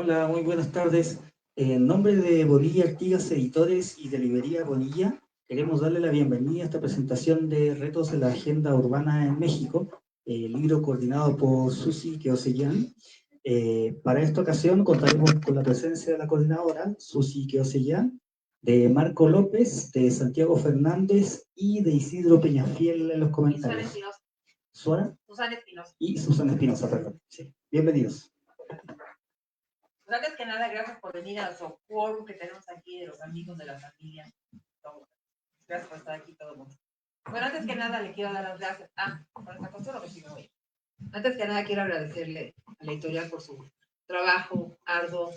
Hola, muy buenas tardes. En nombre de Bonilla Artigas Editores y de Librería Bonilla, queremos darle la bienvenida a esta presentación de Retos de la Agenda Urbana en México, libro coordinado por Susi Queosellán. Para esta ocasión contaremos con la presencia de la coordinadora, Susi Queosellán, de Marco López, de Santiago Fernández y de Isidro Peñafiel en los comentarios. Susana Espinosa. Y Susana Espinosa, perdón. Sí. Bienvenidos. Pues antes que nada, gracias por venir a nuestro quórum que tenemos aquí de los amigos de la familia. Gracias por estar aquí todo el mundo. Bueno, antes que nada le quiero dar las gracias. Bueno, me acostó lo que sigo hoy. Antes que nada quiero agradecerle a la editorial por su trabajo arduo.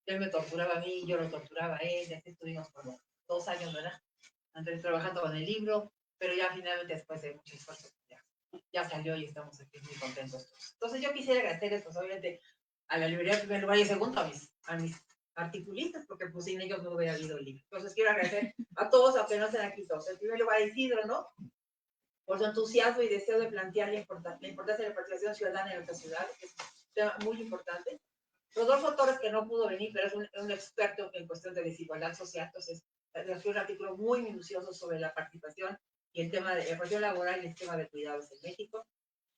Él me torturaba a mí, yo lo torturaba a él, y así estuvimos como 2 años, ¿verdad? Antes trabajando con el libro, pero ya finalmente después de mucho esfuerzo ya salió y estamos aquí muy contentos. Entonces yo quisiera agradecerles, pues obviamente, a la librería en primer lugar y segundo a mis articulistas, porque pues sin ellos no hubiera habido el libro. Entonces quiero agradecer a todos, aunque no sean aquí todos. En primer lugar a Isidro, ¿no? Por su entusiasmo y deseo de plantear la importancia de la participación ciudadana en nuestra ciudad, que es un tema muy importante. Rodolfo Torres, que no pudo venir, pero es un experto en cuestión de desigualdad social, entonces escribió un artículo muy minucioso sobre la participación y el tema de la participación laboral y el tema de cuidados en México.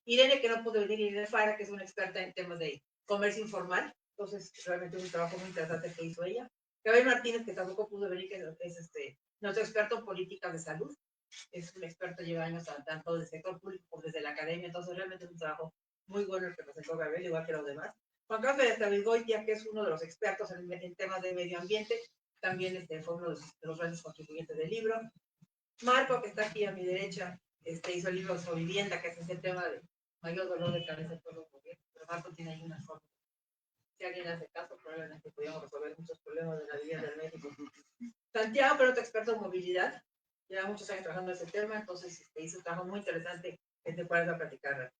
Irene, que no pudo venir, Irene Fara, que es una experta en temas de comercio informal, entonces realmente un trabajo muy interesante que hizo ella. Gabriel Martínez, que tampoco pudo venir, que es nuestro experto en políticas de salud, es un experto, lleva años tanto del sector público como desde la academia, entonces realmente es un trabajo muy bueno el que presentó Gabriel, igual que los demás. Juan Carlos de Tabigoitia, que es uno de los expertos en temas de medio ambiente, también fue uno de los grandes contribuyentes del libro. Marco, que está aquí a mi derecha, hizo el libro sobre vivienda, que es ese tema de mayor dolor de cabeza de todos los gobiernos, pero Marco tiene ahí una forma. Si alguien hace caso, probablemente podríamos resolver muchos problemas de la vivienda en México. Santiago, pero otro experto en movilidad, lleva muchos años trabajando en ese tema, entonces hizo un trabajo muy interesante que te puedes platicar.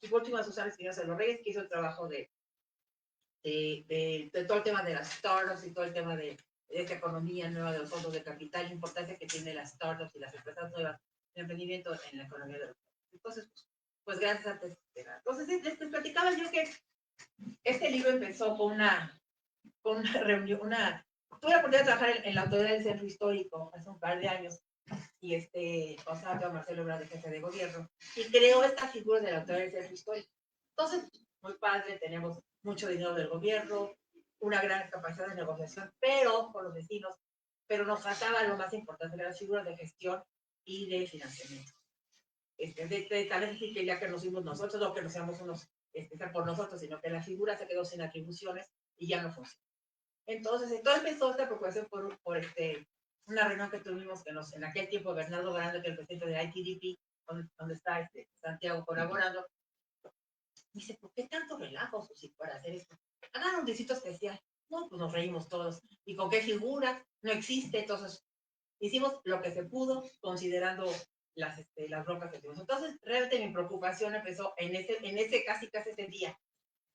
Y por último, Susana Espinosa de los Reyes, que hizo el trabajo de todo el tema de las startups y todo el tema de esta economía nueva de los fondos de capital, la importancia que tienen las startups y las empresas nuevas de emprendimiento en la economía de los fondos. Entonces, pues gracias a ti. Entonces, les platicaba yo que este libro empezó con una reunión, tuve la oportunidad de trabajar en la autoridad del centro histórico hace un par de años y pasaba Marcelo Ebrard de jefe de gobierno y creó esta figura de la autoridad del centro histórico. Entonces, muy padre, teníamos mucho dinero del gobierno, una gran capacidad de negociación, pero con los vecinos, pero nos faltaba lo más importante, las figuras de gestión y de financiamiento. Tal vez decir que ya que nos fuimos nosotros, no que nos seamos unos por nosotros, sino que la figura se quedó sin atribuciones y ya no funciona. Entonces, todo empezó esta preocupación por una reunión que tuvimos que en aquel tiempo Bernardo Grande, que es el presidente de ITDP, donde está Santiago colaborando, dice, ¿por qué tanto relajo, Susi, para hacer esto? Hagan un distrito especial. No, pues nos reímos todos. ¿Y con qué figura? No existe. Entonces, hicimos lo que se pudo, considerando las broncas que tuvimos. Entonces, realmente mi preocupación empezó en ese casi ese día.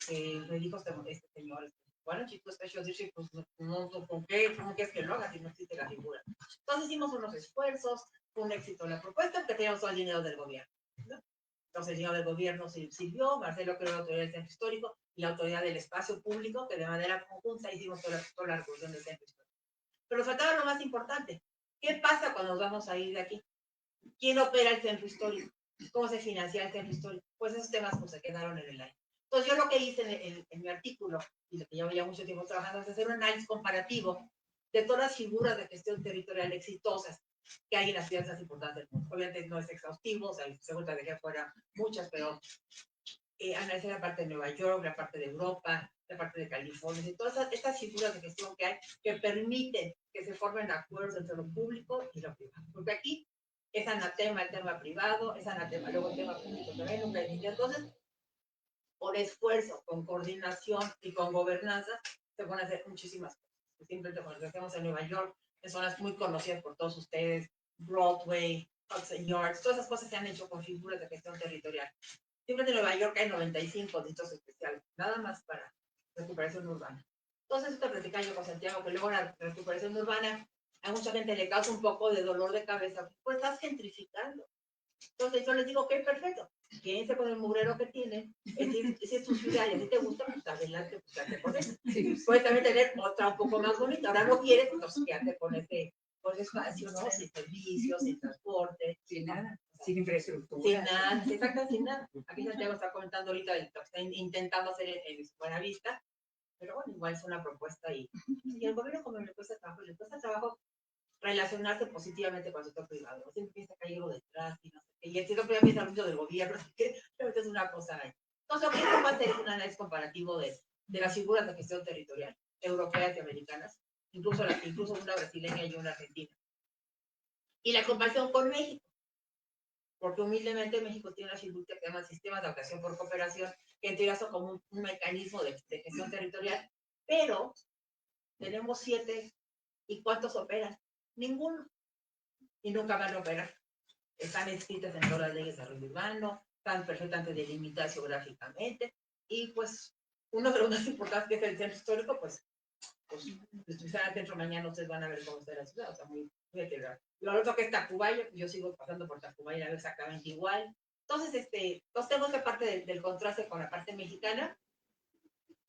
Me dijo este señor, bueno, chicos, Special District, pues no, ¿cómo quieres que lo haga si no existe la figura? Entonces hicimos unos esfuerzos, fue un éxito la propuesta, porque teníamos todo el dinero del gobierno, ¿no? Entonces el dinero del gobierno sirvió, Marcelo creó la autoridad del centro histórico y la autoridad del espacio público, que de manera conjunta hicimos toda la revolución del centro histórico. Pero faltaba lo más importante, ¿qué pasa cuando nos vamos a ir de aquí? ¿Quién opera el centro histórico? ¿Cómo se financia el centro histórico? Pues esos temas pues, se quedaron en el aire. Entonces, yo lo que hice en mi artículo, y lo que llevo ya mucho tiempo trabajando, es hacer un análisis comparativo de todas las figuras de gestión territorial exitosas que hay en las ciudades más importantes del mundo. Obviamente no es exhaustivo, o sea, seguro te dejé fuera muchas, pero analicé la parte de Nueva York, la parte de Europa, la parte de California, y todas estas figuras de gestión que hay que permiten que se formen acuerdos entre lo público y lo privado. Porque aquí es anatema el tema privado, es anatema luego el tema público también, nunca hay. Entonces, por esfuerzo, con coordinación y con gobernanza, se pueden hacer muchísimas cosas. Simplemente cuando hacemos en Nueva York, en zonas muy conocidas por todos ustedes, Broadway, Hudson Yards, todas esas cosas se han hecho con figuras de gestión territorial. Simplemente en Nueva York hay 95 distritos especiales, nada más para recuperación urbana. Entonces, esto platicaba yo con Santiago, que luego la recuperación urbana a mucha gente le causa un poco de dolor de cabeza, pues estás gentrificando. Entonces yo les digo que es perfecto, quédense con el mugrero que tienen, si es tu ciudad y a ti te gusta, pues adelante, pues quédate con eso. Puedes también tener otra un poco más bonita, ahora no quieres, pues quédate con ese espacio, ¿no? Sin servicios, sin transporte. Sin nada, sin infraestructura. Sin nada, exactamente sin nada. Aquí Santiago está comentando ahorita lo que está intentando hacer en Buenavista, pero bueno, igual es una propuesta y el gobierno como le cuesta trabajo relacionarse positivamente con el sector privado. ¿No? Siempre piensa que hay algo detrás y no sé qué. Y el sector privado piensa mucho del gobierno, así que realmente es una cosa ahí. Entonces, lo que esto va a hacer es un análisis comparativo de las figuras de gestión territorial, europeas y americanas, incluso una brasileña y una argentina. Y la comparación con México, porque humildemente México tiene una figura que se llama Sistema de Adaptación por Cooperación, que en teoría son como un mecanismo de gestión territorial, pero tenemos 7, ¿y cuántos operan? Ninguno. Y nunca van a operar. Están escritas en todas las leyes de desarrollo urbano, están perfectamente delimitadas geográficamente, y pues uno de los más importantes, que es el centro histórico, pues están dentro mañana, ustedes van a ver cómo está la ciudad, o sea, muy deteriorado. Lo otro que es Tacubaya, yo sigo pasando por Tacubaya y la veo exactamente igual. Entonces, tengo esta parte del contraste con la parte mexicana,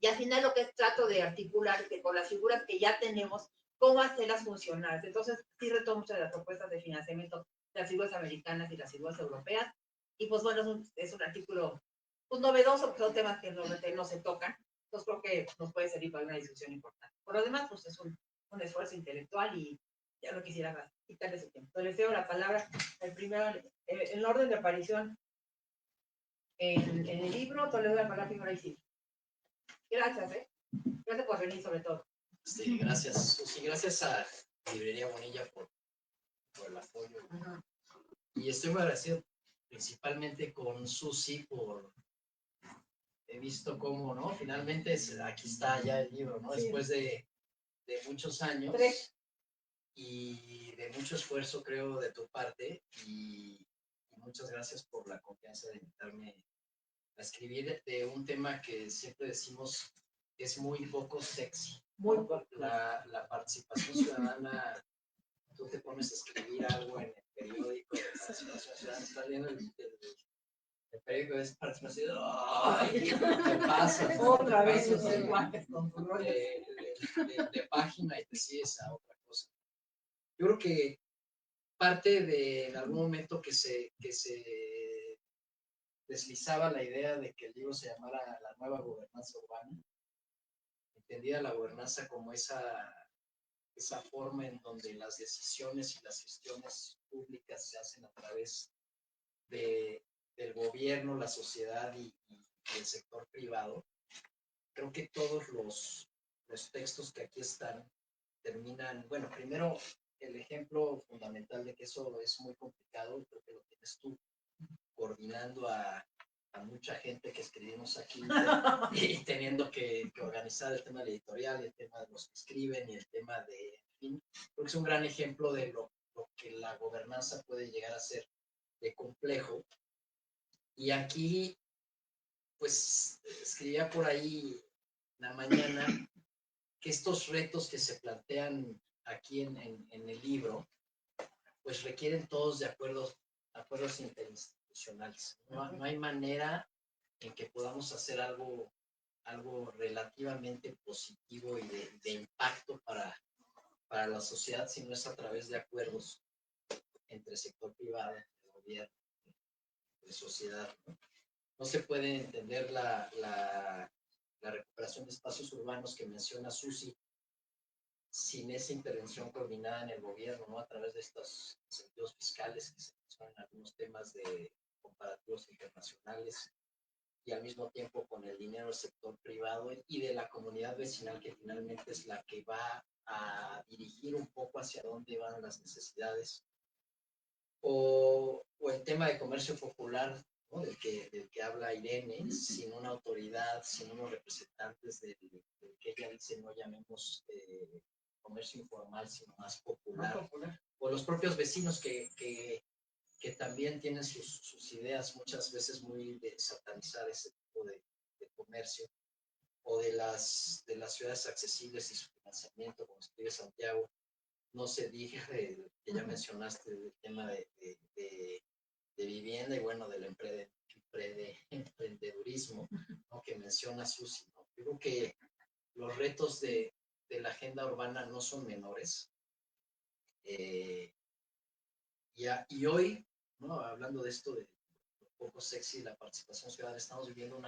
y al final lo que trato de articular que con las figuras que ya tenemos, cómo hacerlas funcionar. Entonces, sí retomo muchas de las propuestas de financiamiento de las figuras americanas y las figuras europeas. Y pues bueno, es un artículo pues, novedoso, porque son temas que normalmente no se tocan. Entonces creo que nos puede servir para una discusión importante. Por lo demás, pues es un esfuerzo intelectual y ya no quisiera quitarle su tiempo. Entonces, les cedo la palabra. El primero, en orden de aparición en el libro, te le doy la palabra primero a Isidro. Gracias, Gracias por venir, sobre todo. Sí, gracias, Susi. Gracias a Librería Bonilla por el apoyo. Uh-huh. Y estoy muy agradecido principalmente con Susi por... He visto cómo, ¿no? Finalmente aquí está ya el libro, ¿no? Sí. Después de muchos años. 3. Y de mucho esfuerzo, creo, de tu parte. Y muchas gracias por la confianza de invitarme a escribir de un tema que siempre decimos es muy poco sexy. Muy poco. La participación ciudadana, tú te pones a escribir algo en el periódico de participación ciudadana, estás viendo el periódico de participación, ¡ay! Te pasas. Otra vez de página y te sigues a otra cosa. Yo creo que parte de en algún momento que se deslizaba la idea de que el libro se llamara La Nueva Gobernanza Urbana, entendida la gobernanza como esa forma en donde las decisiones y las gestiones públicas se hacen a través del gobierno, la sociedad y el sector privado. Creo que todos los textos que aquí están terminan, bueno, primero el ejemplo fundamental de que eso es muy complicado, creo que lo tienes tú, coordinando a mucha gente que escribimos aquí y teniendo que organizar el tema del editorial, el tema de los que escriben y el tema de, en fin, creo que es un gran ejemplo de lo que la gobernanza puede llegar a ser de complejo. Y aquí, pues, escribía por ahí en la mañana que estos retos que se plantean aquí en el libro, pues requieren todos de acuerdos interinstitucionales. No hay manera en que podamos hacer algo relativamente positivo y de impacto para la sociedad si no es a través de acuerdos entre sector privado, entre gobierno, entre sociedad. No se puede entender la recuperación de espacios urbanos que menciona Susi sin esa intervención coordinada en el gobierno, ¿no? A través de estos incentivos fiscales que se mencionan en algunos temas de comparativos internacionales y al mismo tiempo con el dinero del sector privado y de la comunidad vecinal que finalmente es la que va a dirigir un poco hacia dónde van las necesidades. O el tema de comercio popular, ¿no? del que habla Irene, sin una autoridad, sin unos representantes del que ella dice no llamemos comercio informal, sino más popular. O los propios vecinos que también tienen sus ideas muchas veces muy de satanizar ese tipo de comercio, o de las ciudades accesibles y su financiamiento, como escribe Santiago. No se diga que ya mencionaste el tema de vivienda y bueno, del emprendedurismo, ¿no? Que menciona Susi, ¿no? Yo creo que los retos de la agenda urbana no son menores. Y hoy, ¿no? Hablando de esto de un poco sexy, la participación ciudadana, estamos viviendo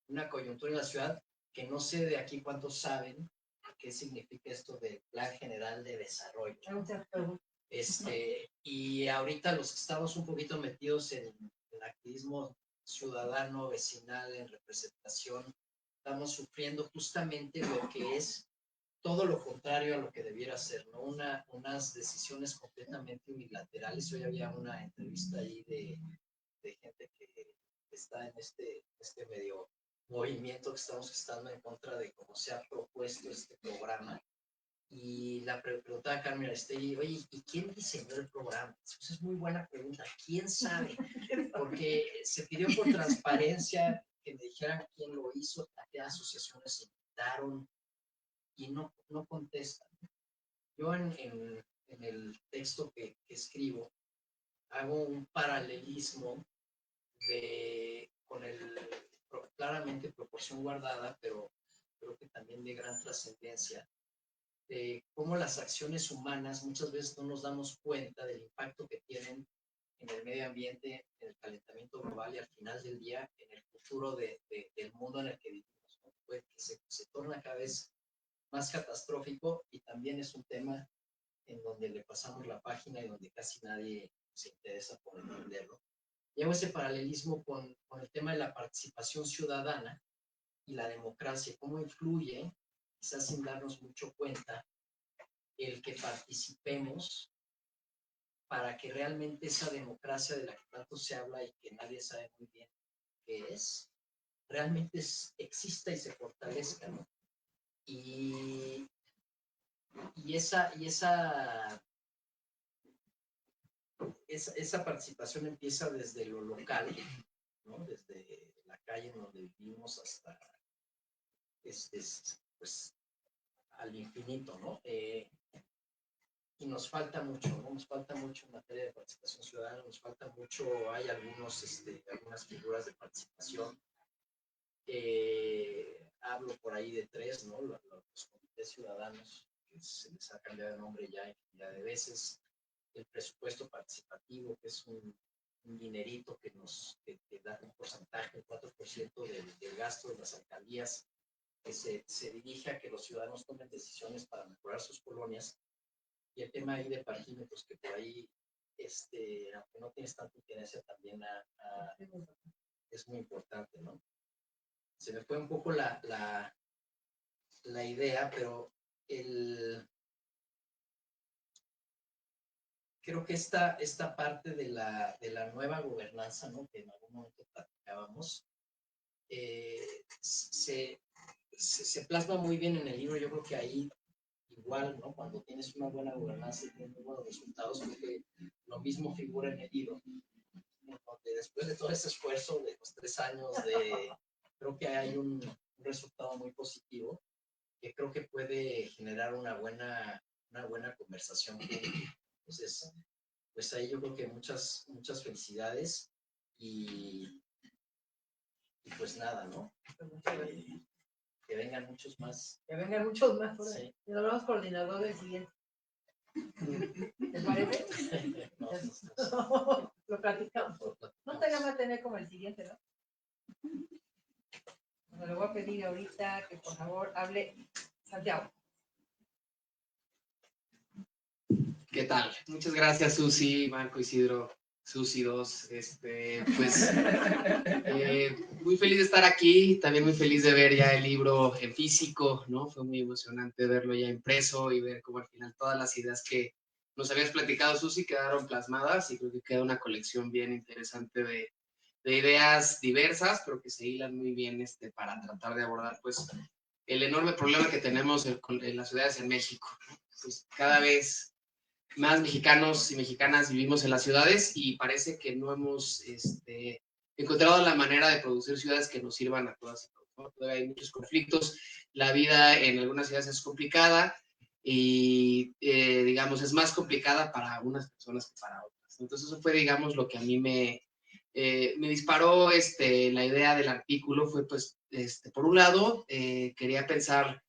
una coyuntura en la ciudad que no sé de aquí cuántos saben qué significa esto del Plan General de Desarrollo. Y ahorita los que estamos un poquito metidos en el activismo ciudadano, vecinal, en representación, estamos sufriendo justamente lo que es todo lo contrario a lo que debiera ser, ¿no? Unas decisiones completamente unilaterales. Hoy había una entrevista ahí de gente que está en este medio movimiento que estamos estando en contra de cómo se ha propuesto este programa. Y la preguntaba a Carmen Aristegui, oye, ¿y quién diseñó el programa? Pues es muy buena pregunta, ¿quién sabe? Porque se pidió por transparencia que me dijeran quién lo hizo, a qué asociaciones se invitaron, y no contestan. Yo en el texto que escribo hago un paralelismo con claramente proporción guardada, pero creo que también de gran trascendencia, de cómo las acciones humanas muchas veces no nos damos cuenta del impacto que tienen en el medio ambiente, en el calentamiento global y al final del día en el futuro del mundo en el que vivimos, ¿no? Pues que se torna cada vez más catastrófico y también es un tema en donde le pasamos la página y donde casi nadie se interesa por entenderlo. Y hago ese paralelismo con el tema de la participación ciudadana y la democracia, cómo influye, quizás sin darnos mucho cuenta, el que participemos para que realmente esa democracia de la que tanto se habla y que nadie sabe muy bien qué es, realmente exista y se fortalezca, ¿no? Y esa participación empieza desde lo local, ¿no? Desde la calle en donde vivimos hasta pues al infinito, ¿no? Y nos falta mucho, ¿no? Nos falta mucho en materia de participación ciudadana, nos falta mucho, hay algunas figuras de participación. Hablo por ahí de 3, ¿no? Los comités ciudadanos, que se les ha cambiado de nombre ya infinidad de veces. El presupuesto participativo, que es un dinerito que da un porcentaje, el 4% del gasto de las alcaldías, que se dirige a que los ciudadanos tomen decisiones para mejorar sus colonias. Y el tema ahí de parquímetros, que por ahí, aunque no tienes tanta incidencia, también es muy importante, ¿no? Se me fue un poco la idea, pero creo que esta parte de la nueva gobernanza, ¿no? Que en algún momento platicábamos, se plasma muy bien en el libro. Yo creo que ahí igual, ¿no? Cuando tienes una buena gobernanza y tienes muy buenos resultados, porque lo mismo figura en el libro, donde después de todo ese esfuerzo de los 3 años, creo que hay un resultado muy positivo que creo que puede generar una buena conversación pública. Entonces, pues ahí yo creo que muchas felicidades y pues nada, ¿no? Que vengan muchos más. Que vengan muchos más. Sí. Y nos vamos coordinador del siguiente. ¿Te parece? No. Lo platicamos. No te llama a tener como el siguiente, ¿no? Me lo voy a pedir ahorita que por favor hable Santiago. ¿Qué tal? Muchas gracias, Susi, Marco, Isidro, Susi 2. Pues muy feliz de estar aquí, también muy feliz de ver ya el libro en físico, ¿no? Fue muy emocionante verlo ya impreso y ver cómo al final todas las ideas que nos habías platicado, Susi, quedaron plasmadas y creo que queda una colección bien interesante de ideas diversas, pero que se hilan muy bien para tratar de abordar pues el enorme problema que tenemos en las ciudades en México, ¿no? Pues cada vez más mexicanos y mexicanas vivimos en las ciudades y parece que no hemos encontrado la manera de producir ciudades que nos sirvan a todas, ¿no? Todavía hay muchos conflictos, la vida en algunas ciudades es complicada y digamos es más complicada para unas personas que para otras. Entonces eso fue, digamos, lo que a mí me disparó la idea del artículo. Fue, pues, por un lado, quería pensar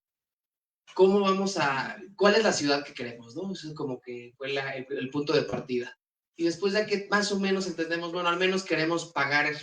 cuál es la ciudad que queremos, ¿no? Eso como que fue el punto de partida. Y después de que más o menos entendemos, bueno, al menos queremos pagar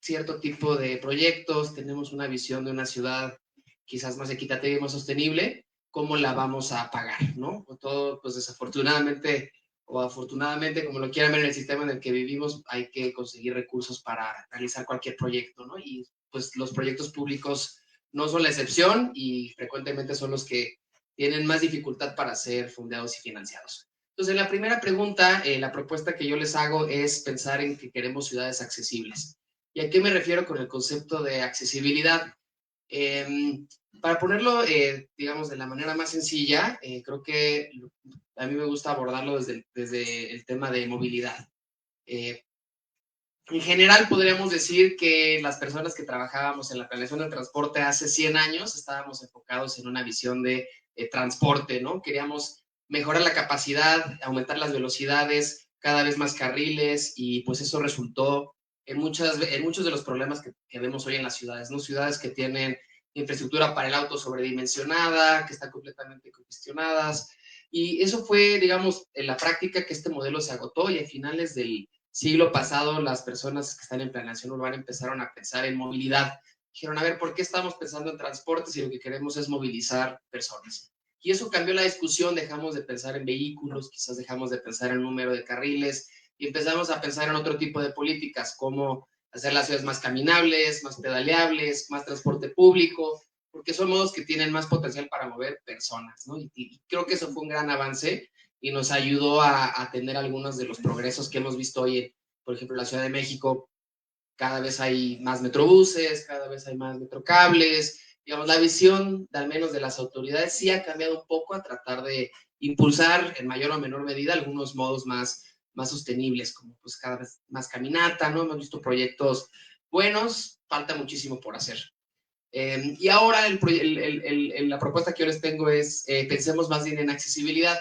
cierto tipo de proyectos, tenemos una visión de una ciudad quizás más equitativa y más sostenible, ¿cómo la vamos a pagar, no? O todo, pues desafortunadamente o afortunadamente, como lo quieran ver, en el sistema en el que vivimos, hay que conseguir recursos para realizar cualquier proyecto, ¿no? Y pues los proyectos públicos no son la excepción y frecuentemente son los que tienen más dificultad para ser fundados y financiados. Entonces, la primera pregunta, la propuesta que yo les hago es pensar en que queremos ciudades accesibles. ¿Y a qué me refiero con el concepto de accesibilidad? Para ponerlo, digamos, de la manera más sencilla, creo que a mí me gusta abordarlo desde el tema de movilidad. En general, podríamos decir que las personas que trabajábamos en la planeación del transporte hace 100 años estábamos enfocados en una visión de transporte, ¿no? Queríamos mejorar la capacidad, aumentar las velocidades, cada vez más carriles, y pues eso resultó en muchos de los problemas que vemos hoy en las ciudades, ¿no? Ciudades que tienen infraestructura para el auto sobredimensionada, que están completamente congestionadas, y eso fue, digamos, en la práctica que este modelo se agotó, y a finales del siglo pasado las personas que están en planeación urbana empezaron a pensar en movilidad. Dijeron, a ver, ¿por qué estamos pensando en transporte si lo que queremos es movilizar personas? Y eso cambió la discusión, dejamos de pensar en vehículos, quizás dejamos de pensar en número de carriles y empezamos a pensar en otro tipo de políticas, como hacer las ciudades más caminables, más pedaleables, más transporte público, porque son modos que tienen más potencial para mover personas, ¿no? Y creo que eso fue un gran avance y nos ayudó a tener algunos de los progresos que hemos visto hoy, por ejemplo, en la Ciudad de México. Cada vez hay más metrobuses, cada vez hay más metrocables. Digamos, la visión, al menos de las autoridades, sí ha cambiado un poco a tratar de impulsar en mayor o menor medida algunos modos más sostenibles, como pues cada vez más caminata, ¿no? Hemos visto proyectos buenos, falta muchísimo por hacer. Y ahora la propuesta que yo les tengo es, pensemos más bien en accesibilidad.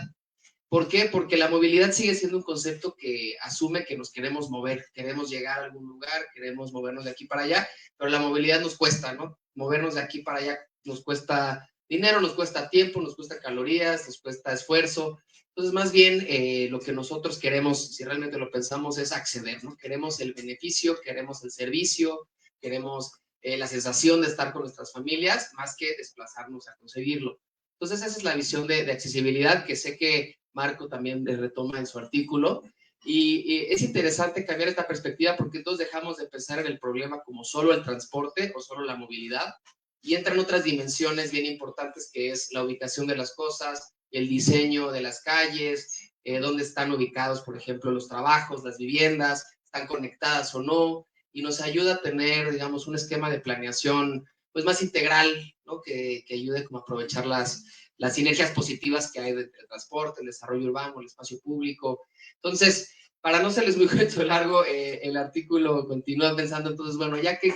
¿Por qué? Porque la movilidad sigue siendo un concepto que asume que nos queremos mover, queremos llegar a algún lugar, queremos movernos de aquí para allá, pero la movilidad nos cuesta, ¿no? Movernos de aquí para allá nos cuesta dinero, nos cuesta tiempo, nos cuesta calorías, nos cuesta esfuerzo. Entonces, más bien, lo que nosotros queremos, si realmente lo pensamos, es acceder, ¿no? Queremos el beneficio, queremos el servicio, queremos la sensación de estar con nuestras familias, más que desplazarnos a conseguirlo. Entonces, esa es la visión de accesibilidad que sé que Marco también retoma en su artículo. Y es interesante cambiar esta perspectiva porque todos dejamos de pensar en el problema como solo el transporte o solo la movilidad y entran otras dimensiones bien importantes que es la ubicación de las cosas, el diseño de las calles, dónde están ubicados, por ejemplo, los trabajos, las viviendas, están conectadas o no, y nos ayuda a tener, digamos, un esquema de planeación pues más integral, ¿no? Que ayude como a aprovechar las sinergias positivas que hay entre el transporte, el desarrollo urbano, el espacio público. Entonces, para no serles muy cuento largo, el artículo continúa pensando, entonces, bueno, ya que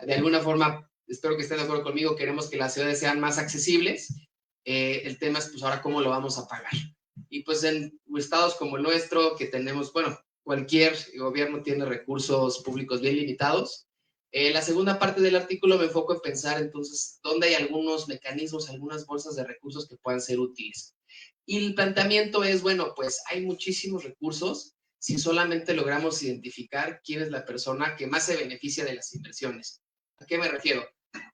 de alguna forma, espero que estén de acuerdo conmigo, queremos que las ciudades sean más accesibles, el tema es, pues, ahora, ¿cómo lo vamos a pagar? Y pues en estados como el nuestro, que tenemos, bueno, cualquier gobierno tiene recursos públicos bien limitados. La segunda parte del artículo me enfoco en pensar entonces dónde hay algunos mecanismos, algunas bolsas de recursos que puedan ser útiles. Y el planteamiento es, bueno, pues hay muchísimos recursos si solamente logramos identificar quién es la persona que más se beneficia de las inversiones. ¿A qué me refiero?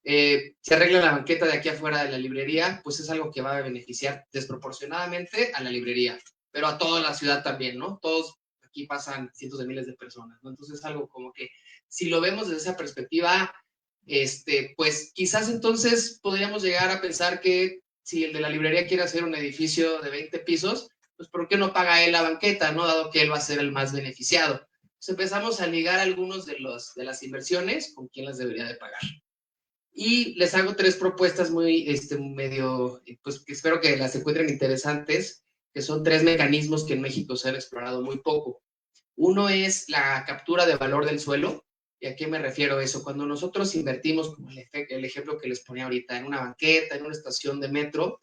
Si arregla la banqueta de aquí afuera de la librería, pues es algo que va a beneficiar desproporcionadamente a la librería, pero a toda la ciudad también, ¿no? Todos aquí pasan cientos de miles de personas, ¿no? Entonces es algo como que si lo vemos desde esa perspectiva, pues quizás entonces podríamos llegar a pensar que si el de la librería quiere hacer un edificio de 20 pisos, pues ¿por qué no paga él la banqueta, no? Dado que él va a ser el más beneficiado. Entonces empezamos a ligar algunos de las inversiones con quién las debería de pagar. Y les hago 3 propuestas muy, medio, pues que espero que las encuentren interesantes, que son 3 mecanismos que en México se han explorado muy poco. Uno es la captura de valor del suelo. ¿Y a qué me refiero a eso? Cuando nosotros invertimos, como el ejemplo que les ponía ahorita, en una banqueta, en una estación de metro,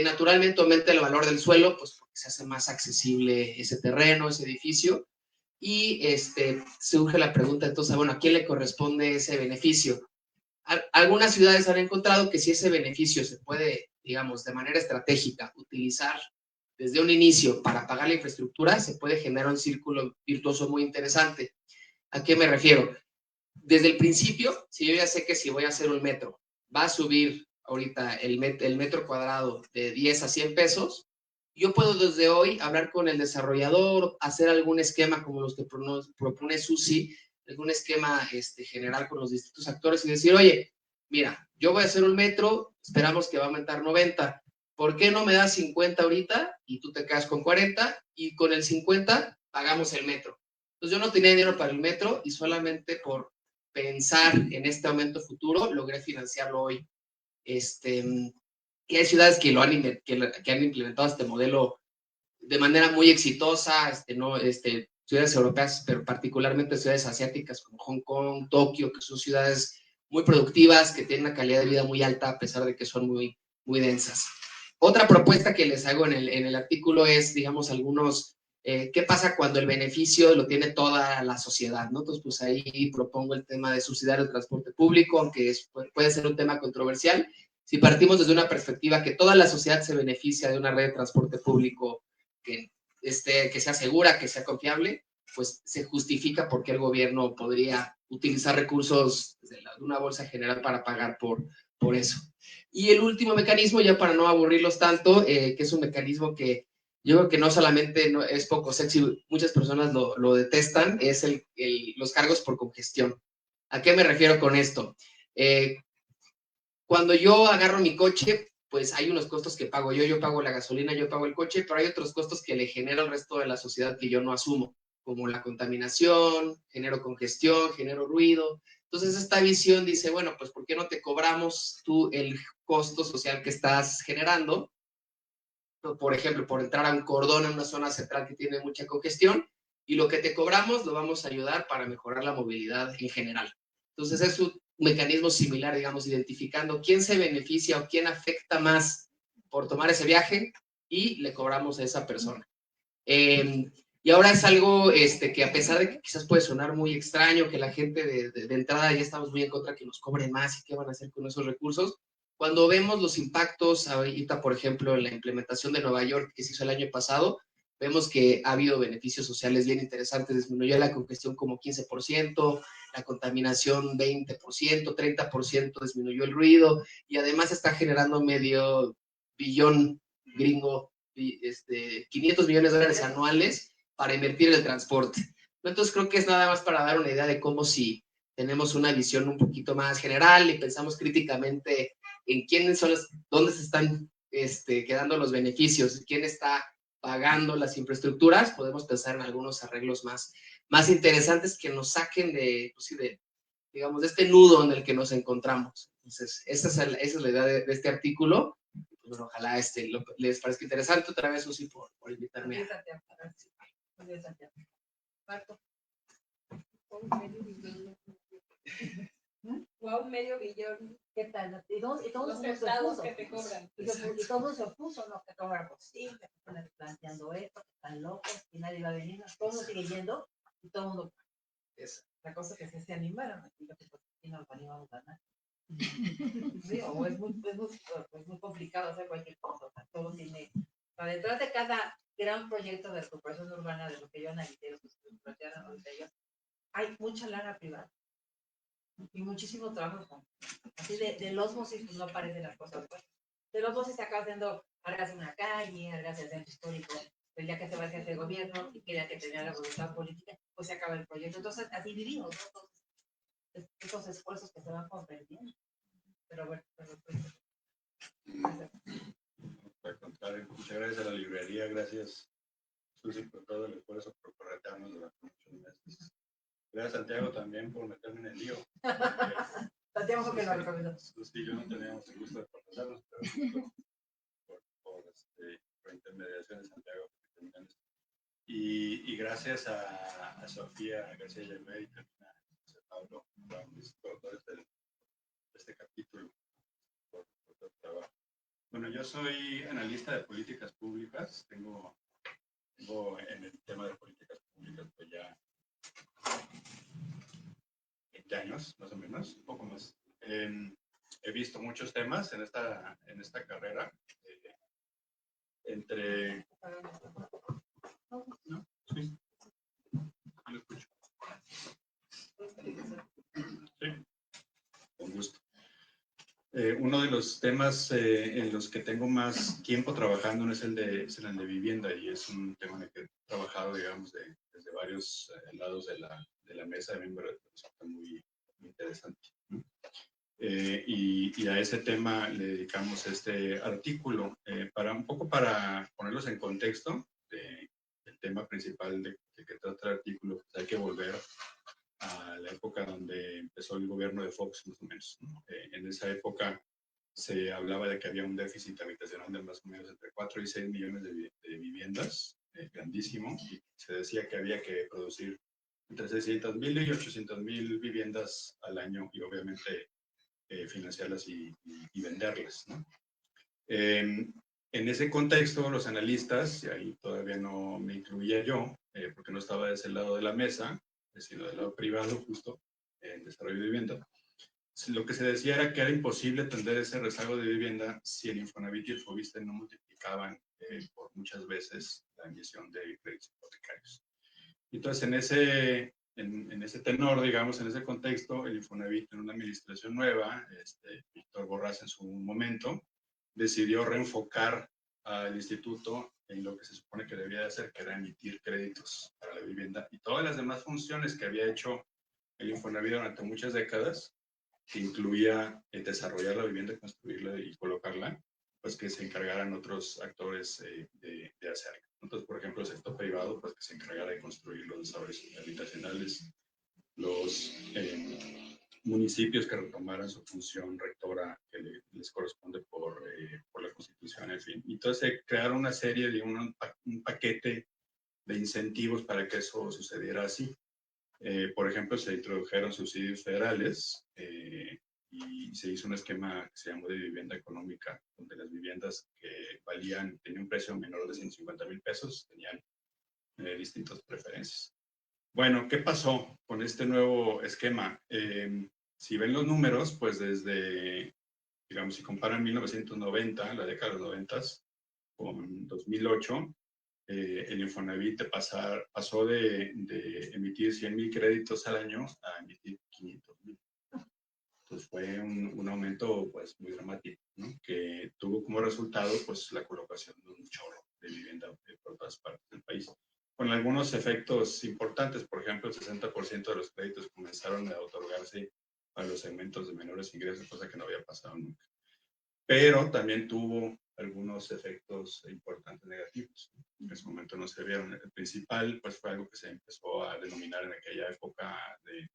naturalmente aumenta el valor del suelo, pues porque se hace más accesible ese terreno, ese edificio, y surge la pregunta, entonces, bueno, ¿a quién le corresponde ese beneficio? Algunas ciudades han encontrado que si ese beneficio se puede, digamos, de manera estratégica utilizar desde un inicio para pagar la infraestructura, se puede generar un círculo virtuoso muy interesante. ¿A qué me refiero? Desde el principio, si yo ya sé que si voy a hacer un metro, va a subir ahorita el metro cuadrado de 10 a 100 pesos, yo puedo desde hoy hablar con el desarrollador, hacer algún esquema como los que propone Susi, algún esquema general con los distintos actores y decir, oye, mira, yo voy a hacer un metro, esperamos que va a aumentar 90, ¿por qué no me das 50 ahorita y tú te quedas con 40 y con el 50 pagamos el metro? Entonces yo no tenía dinero para el metro y solamente por pensar en este aumento futuro logré financiarlo hoy. Y hay ciudades que han implementado este modelo de manera muy exitosa, ciudades europeas, pero particularmente ciudades asiáticas como Hong Kong, Tokio, que son ciudades muy productivas, que tienen una calidad de vida muy alta a pesar de que son muy, muy densas. Otra propuesta que les hago en el artículo es, digamos, ¿qué pasa cuando el beneficio lo tiene toda la sociedad? ¿No? Entonces, pues ahí propongo el tema de subsidiar el transporte público, aunque puede ser un tema controversial. Si partimos desde una perspectiva que toda la sociedad se beneficia de una red de transporte público que sea segura, que sea confiable, pues se justifica por qué el gobierno podría utilizar recursos de una bolsa general para pagar por eso. Y el último mecanismo, ya para no aburrirlos tanto, que es un mecanismo que yo creo que no solamente es poco sexy, muchas personas lo detestan, es los cargos por congestión. ¿A qué me refiero con esto? Cuando yo agarro mi coche, pues hay unos costos que pago yo pago la gasolina, yo pago el coche, pero hay otros costos que le genero al resto de la sociedad que yo no asumo, como la contaminación, genero congestión, genero ruido. Entonces esta visión dice, bueno, pues ¿por qué no te cobramos tú el costo social que estás generando? Por ejemplo, por entrar a un cordón en una zona central que tiene mucha congestión, y lo que te cobramos lo vamos a ayudar para mejorar la movilidad en general. Entonces es un mecanismo similar, digamos, identificando quién se beneficia o quién afecta más por tomar ese viaje y le cobramos a esa persona. Y ahora es algo que a pesar de que quizás puede sonar muy extraño, que la gente de entrada ya estamos muy en contra que nos cobren más y qué van a hacer con esos recursos, cuando vemos los impactos ahorita, por ejemplo, en la implementación de Nueva York que se hizo el año pasado, vemos que ha habido beneficios sociales bien interesantes, disminuyó la congestión como 15%, la contaminación 20%, 30% disminuyó el ruido y además está generando medio billón gringo, 500 millones de dólares anuales para invertir en el transporte. Entonces creo que es nada más para dar una idea de cómo si tenemos una visión un poquito más general y pensamos críticamente en dónde se están quedando los beneficios, quién está pagando las infraestructuras, podemos pensar en algunos arreglos más interesantes que nos saquen digamos, de este nudo en el que nos encontramos. Entonces, esa es la idea de este artículo. Pues, bueno, ojalá les parezca interesante. Otra vez, Susi, por invitarme a participar. Wow, medio billón. ¿Qué tal? Y todos Los se centavos que te cobran. Y todos se opuso, no, que cobran posible, que están planteando esto, que están locos, y nadie va a venir, todo el mundo sigue yendo y todo el mundo. La cosa que se animaron, y lo que aquí nos animamos a ganar. Sí, o es muy complicado hacer cualquier cosa, o sea, todo tiene. Detrás de cada gran proyecto de recuperación urbana, de lo que yo analicé, lo que se plantearon de ellos, hay mucha lana privada y muchísimo trabajo. Así del osmosis pues, no aparecen las cosas. Pues. Del osmosis se acaba haciendo, hágase una calle, hágase el centro histórico, pues ya que se va a hacer el gobierno y quería que tenía la voluntad política, pues se acaba el proyecto. Entonces, así vivimos, ¿no? Entonces, estos esfuerzos que se van perdiendo. Pero bueno, Al contrario, muchas gracias a la librería, gracias Susi por todo el esfuerzo por corretearnos durante muchos meses. Gracias Santiago también por meterme en el lío. Santiago que lo recomendó. Susi y yo no teníamos el gusto de conocernos, pero por intermediación de Santiago. Y gracias a Sofía García Yamé y también a José Pablo por todo este capítulo, por todo el trabajo. Bueno, yo soy analista de políticas públicas, tengo en el tema de políticas públicas pues ya 20 años, más o menos, un poco más. He visto muchos temas en esta carrera. Entre... ¿No? Sí. Lo escucho. Sí, con gusto. Uno de los temas en los que tengo más tiempo trabajando es el de vivienda, y es un tema en el que he trabajado, digamos, desde varios lados de la mesa. A mí me resulta muy interesante, ¿no? Y a ese tema le dedicamos este artículo, un poco para ponerlos en contexto del tema principal de que trata el artículo. Pues hay que volver a la época donde empezó el gobierno de Fox, más o menos, ¿no? En esa época se hablaba de que había un déficit habitacional de más o menos entre 4 y 6 millones de viviendas, grandísimo, y se decía que había que producir entre 600,000 y 800,000 viviendas al año, y obviamente financiarlas y venderlas, ¿no? En ese contexto, los analistas, y ahí todavía no me incluía yo, porque no estaba de ese lado de la mesa, sino del lado privado, justo, en desarrollo de vivienda, lo que se decía era que era imposible atender ese rezago de vivienda si el Infonavit y el Fobiste no multiplicaban por muchas veces la emisión de créditos hipotecarios. Entonces, en ese tenor, digamos, en ese contexto, el Infonavit, en una administración nueva, Víctor Borrás en su momento, decidió reenfocar al instituto en lo que se supone que debía de hacer, que era emitir créditos para la vivienda, y todas las demás funciones que había hecho el Infonavit durante muchas décadas, que incluía desarrollar la vivienda, construirla y colocarla, pues que se encargaran otros actores de hacerlo. Entonces, por ejemplo, el sector privado, pues que se encargara de construir los desarrollos habitacionales, los municipios que retomaran su función rectora que les corresponde por la Constitución, en fin. Entonces, se crearon una serie de un paquete de incentivos para que eso sucediera así. Por ejemplo, se introdujeron subsidios federales y se hizo un esquema que se llamó de vivienda económica, donde las viviendas que tenían un precio menor de 150,000 pesos, tenían distintas preferencias. Bueno, ¿qué pasó con este nuevo esquema? Si ven los números, pues desde, digamos, si comparan 1990, la década de los 90, con 2008, el Infonavit pasó de emitir 100,000 créditos al año a emitir 500,000. Entonces fue un aumento pues muy dramático, ¿no? Que tuvo como resultado pues la colocación de un chorro de vivienda por todas partes del país, con algunos efectos importantes. Por ejemplo, el 60% de los créditos comenzaron a otorgarse a los segmentos de menores ingresos, cosa que no había pasado nunca. Pero también tuvo algunos efectos importantes negativos. En ese momento no se vieron. El principal pues fue algo que se empezó a denominar en aquella época,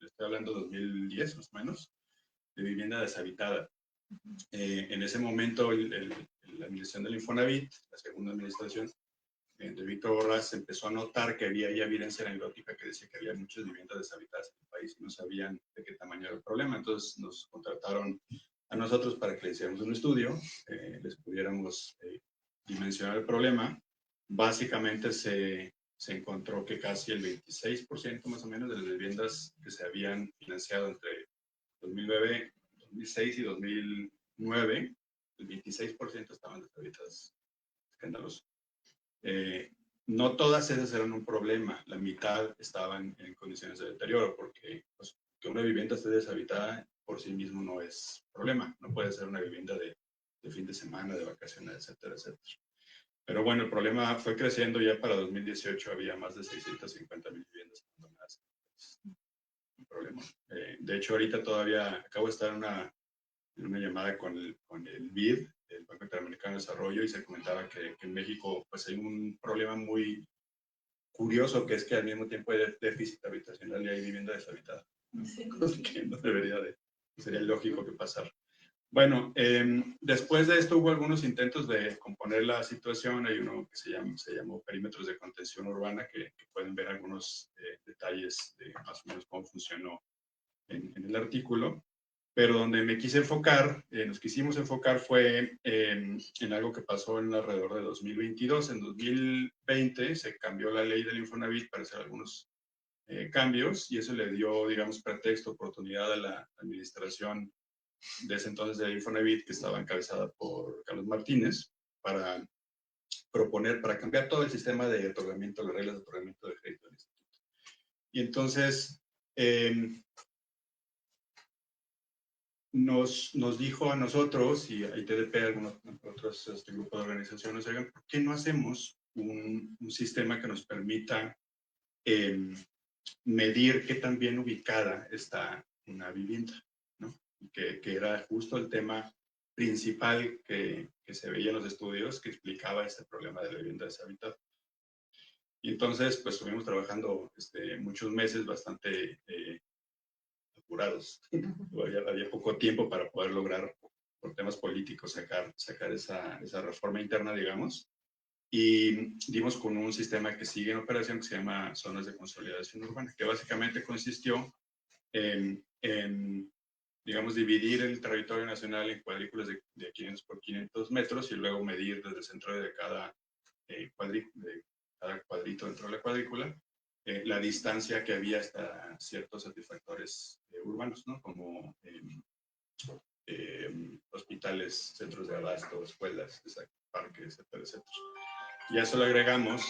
estoy hablando de 2010 más o menos, de vivienda deshabitada. En ese momento la administración del Infonavit, la segunda administración de Víctor Borrás, empezó a notar que había ya evidencia anecdótica que decía que había muchas viviendas deshabitadas en el país y no sabían de qué tamaño era el problema. Entonces nos contrataron a nosotros para que le hiciéramos un estudio, les pudiéramos dimensionar el problema. Básicamente se encontró que casi el 26% más o menos de las viviendas que se habían financiado entre 2006 y 2009, el 26% estaban deshabitadas. Escandaloso. No todas esas eran un problema, la mitad estaban en condiciones de deterioro, porque pues, que una vivienda esté deshabitada por sí mismo no es problema, no puede ser una vivienda de fin de semana, de vacaciones, etcétera, etcétera. Pero bueno, el problema fue creciendo. Ya para 2018 había más de 650,000 viviendas abandonadas. Un problema. De hecho, ahorita todavía acabo de estar en una llamada con el BID, el Banco Interamericano de Desarrollo, y se comentaba que en México pues hay un problema muy curioso, que es que al mismo tiempo hay déficit habitacional y hay vivienda deshabitada, ¿no? Que no debería de, sería lógico que pasara. Bueno, después de esto hubo algunos intentos de componer la situación. Hay uno que se llamó Perímetros de Contención Urbana, que pueden ver algunos detalles de más o menos cómo funcionó en el artículo. Pero donde me quise enfocar, nos quisimos enfocar fue en algo que pasó en alrededor de 2022. En 2020 se cambió la ley del Infonavit para hacer algunos cambios, y eso le dio, digamos, pretexto, oportunidad a la administración de ese entonces de Infonavit, que estaba encabezada por Carlos Martínez, para proponer, para cambiar todo el sistema de otorgamiento, las reglas de otorgamiento de crédito del instituto. Y entonces nos dijo a nosotros y a ITDP, algunos otros grupos de organizaciones, oigan, ¿por qué no hacemos un sistema que nos permita medir qué tan bien ubicada está una vivienda, ¿no? Que era justo el tema principal que se veía en los estudios que explicaba este problema de la vivienda deshabitada. Y entonces, pues estuvimos trabajando muchos meses bastante apurados. Había poco tiempo para poder lograr, por temas políticos, sacar esa reforma interna, digamos. Y dimos con un sistema que sigue en operación que se llama Zonas de Consolidación Urbana, que básicamente consistió en digamos, dividir el territorio nacional en cuadrículas de 500 por 500 metros y luego medir desde el centro de cada cuadrito dentro de la cuadrícula la distancia que había hasta ciertos satisfactores urbanos, ¿no? Como hospitales, centros de abasto, escuelas, parques, etcétera, etcétera. Y a eso le agregamos,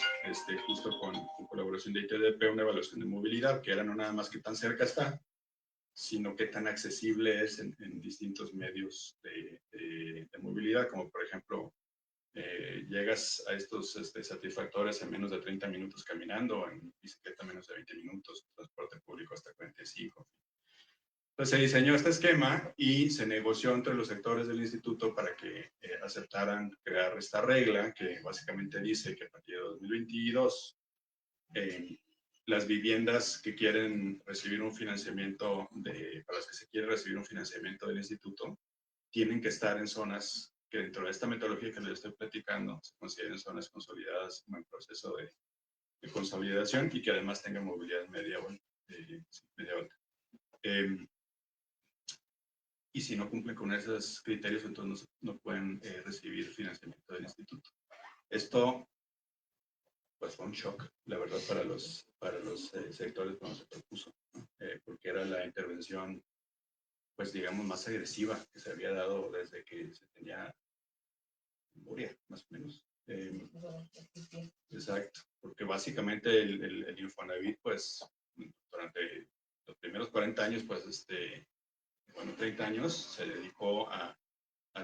justo con colaboración de ITDP, una evaluación de movilidad, que era no nada más que tan cerca está, sino qué tan accesible es en distintos medios de movilidad, como por ejemplo, llegas a estos satisfactores en menos de 30 minutos caminando, en bicicleta menos de 20 minutos, transporte público hasta 45. Entonces se diseñó este esquema y se negoció entre los sectores del instituto para que aceptaran crear esta regla que básicamente dice que a partir de 2022 las viviendas que quieren recibir un financiamiento, para las que se quiere recibir un financiamiento del instituto, tienen que estar en zonas que dentro de esta metodología que les estoy platicando se consideren zonas consolidadas como en proceso de consolidación y que además tengan movilidad media o alta. Y si no cumplen con esos criterios, entonces no pueden recibir financiamiento del instituto. Esto, pues, fue un shock, la verdad, para los sectores cuando se propuso, ¿no? Porque era la intervención, pues, digamos, más agresiva que se había dado desde que se tenía memoria, más o menos. Exacto, porque básicamente el Infonavit, pues, durante los primeros 40 años, pues, 30 años, se dedicó a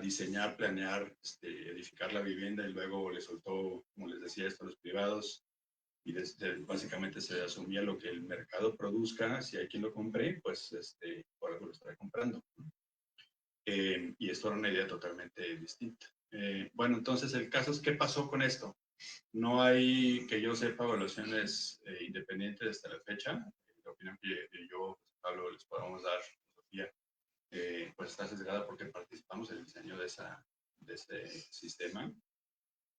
diseñar, planear, edificar la vivienda y luego le soltó, como les decía, esto a los privados y básicamente se asumía lo que el mercado produzca, si hay quien lo compre, pues por algo lo estará comprando. Y esto era una idea totalmente distinta. Bueno, entonces el caso es, ¿qué pasó con esto? No hay, que yo sepa, evaluaciones independientes hasta la fecha. La opinión que yo, Pablo, les podamos dar, Sofía, pues está sesgada porque participamos en el diseño de ese sistema,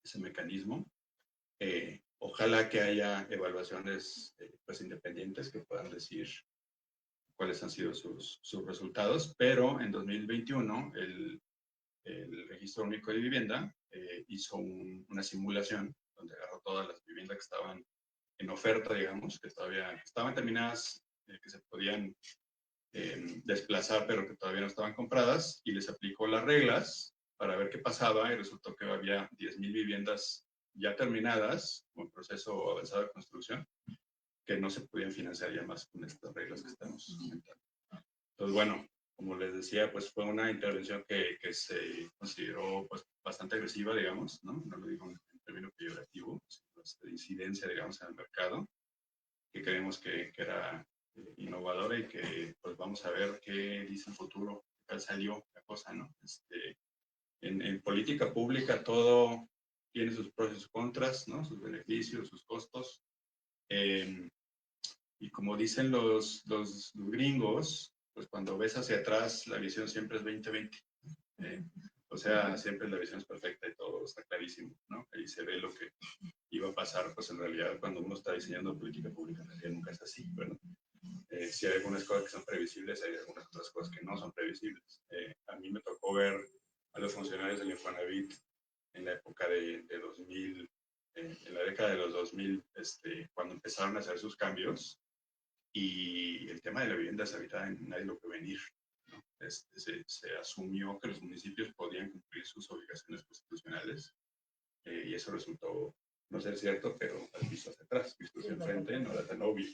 ese mecanismo. Ojalá que haya evaluaciones pues independientes que puedan decir cuáles han sido sus resultados, pero en 2021 el Registro Único de Vivienda hizo una simulación donde agarró todas las viviendas que estaban en oferta, digamos, que todavía estaban terminadas, que se podían desplazar, pero que todavía no estaban compradas, y les aplicó las reglas para ver qué pasaba, y resultó que había 10,000 viviendas ya terminadas, con proceso avanzado de construcción, que no se podían financiar ya más con estas reglas que estamos comentando. Entonces, bueno, como les decía, pues fue una intervención que se consideró pues bastante agresiva, digamos, ¿no? No lo digo en términos peyorativo, sino de incidencia, digamos, en el mercado, que creemos que era innovadora y que pues vamos a ver qué dice el futuro, qué tal salió la cosa, ¿no? En política pública todo tiene sus pros y sus contras, ¿no? Sus beneficios, sus costos. Y como dicen los gringos, pues cuando ves hacia atrás la visión siempre es 2020. O sea, siempre la visión es perfecta y todo está clarísimo, ¿no? Ahí se ve lo que iba a pasar, pues en realidad cuando uno está diseñando política pública, en realidad nunca es así, ¿verdad? Si hay algunas cosas que son previsibles, hay algunas otras cosas que no son previsibles. A mí me tocó ver a los funcionarios del Infonavit en la época de 2000, en la década de los 2000, cuando empezaron a hacer sus cambios, y el tema de la vivienda deshabitada nadie lo puede venir. ¿No? Se asumió que los municipios podían cumplir sus obligaciones constitucionales y eso resultó no ser cierto, pero visto hacia atrás, visto hacia enfrente, no era tan obvio.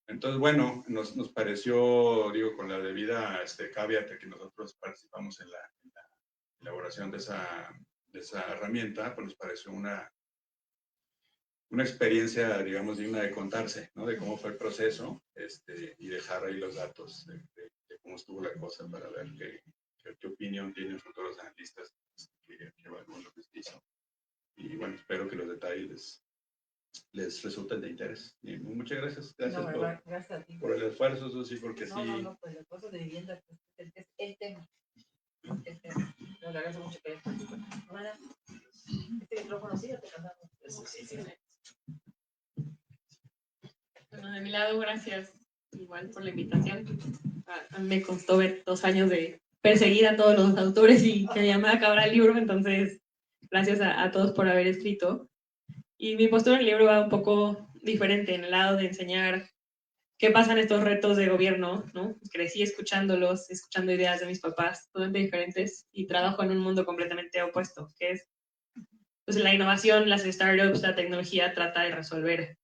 Entonces, bueno, nos pareció, digo, con la debida caveat de que nosotros participamos en la elaboración de esa herramienta, pues nos pareció una experiencia, digamos, digna de contarse, ¿no? De cómo fue el proceso y dejar ahí los datos de cómo estuvo la cosa para ver qué opinión tienen futuros analistas que evalúan lo que se hizo. Y bueno, espero que los detalles les resulten de interés. Y muchas gracias. Gracias, gracias a ti. por el esfuerzo, Susi, porque sí. No, pues el esfuerzo de vivienda es el tema. El tema. Nos agradezco mucho que hayas participado. Bueno, este micrófono sí, te cantamos. Sí. Bueno, de mi lado, gracias igual por la invitación. A mí me costó ver 2 años de perseguir a todos los autores y que ya me acabara el libro, entonces gracias a todos por haber escrito. Y mi postura en el libro va un poco diferente, en el lado de enseñar qué pasan estos retos de gobierno, ¿no? Crecí escuchándolos, escuchando ideas de mis papás, totalmente diferentes, y trabajo en un mundo completamente opuesto, que es pues, la innovación, las startups, la tecnología trata de resolver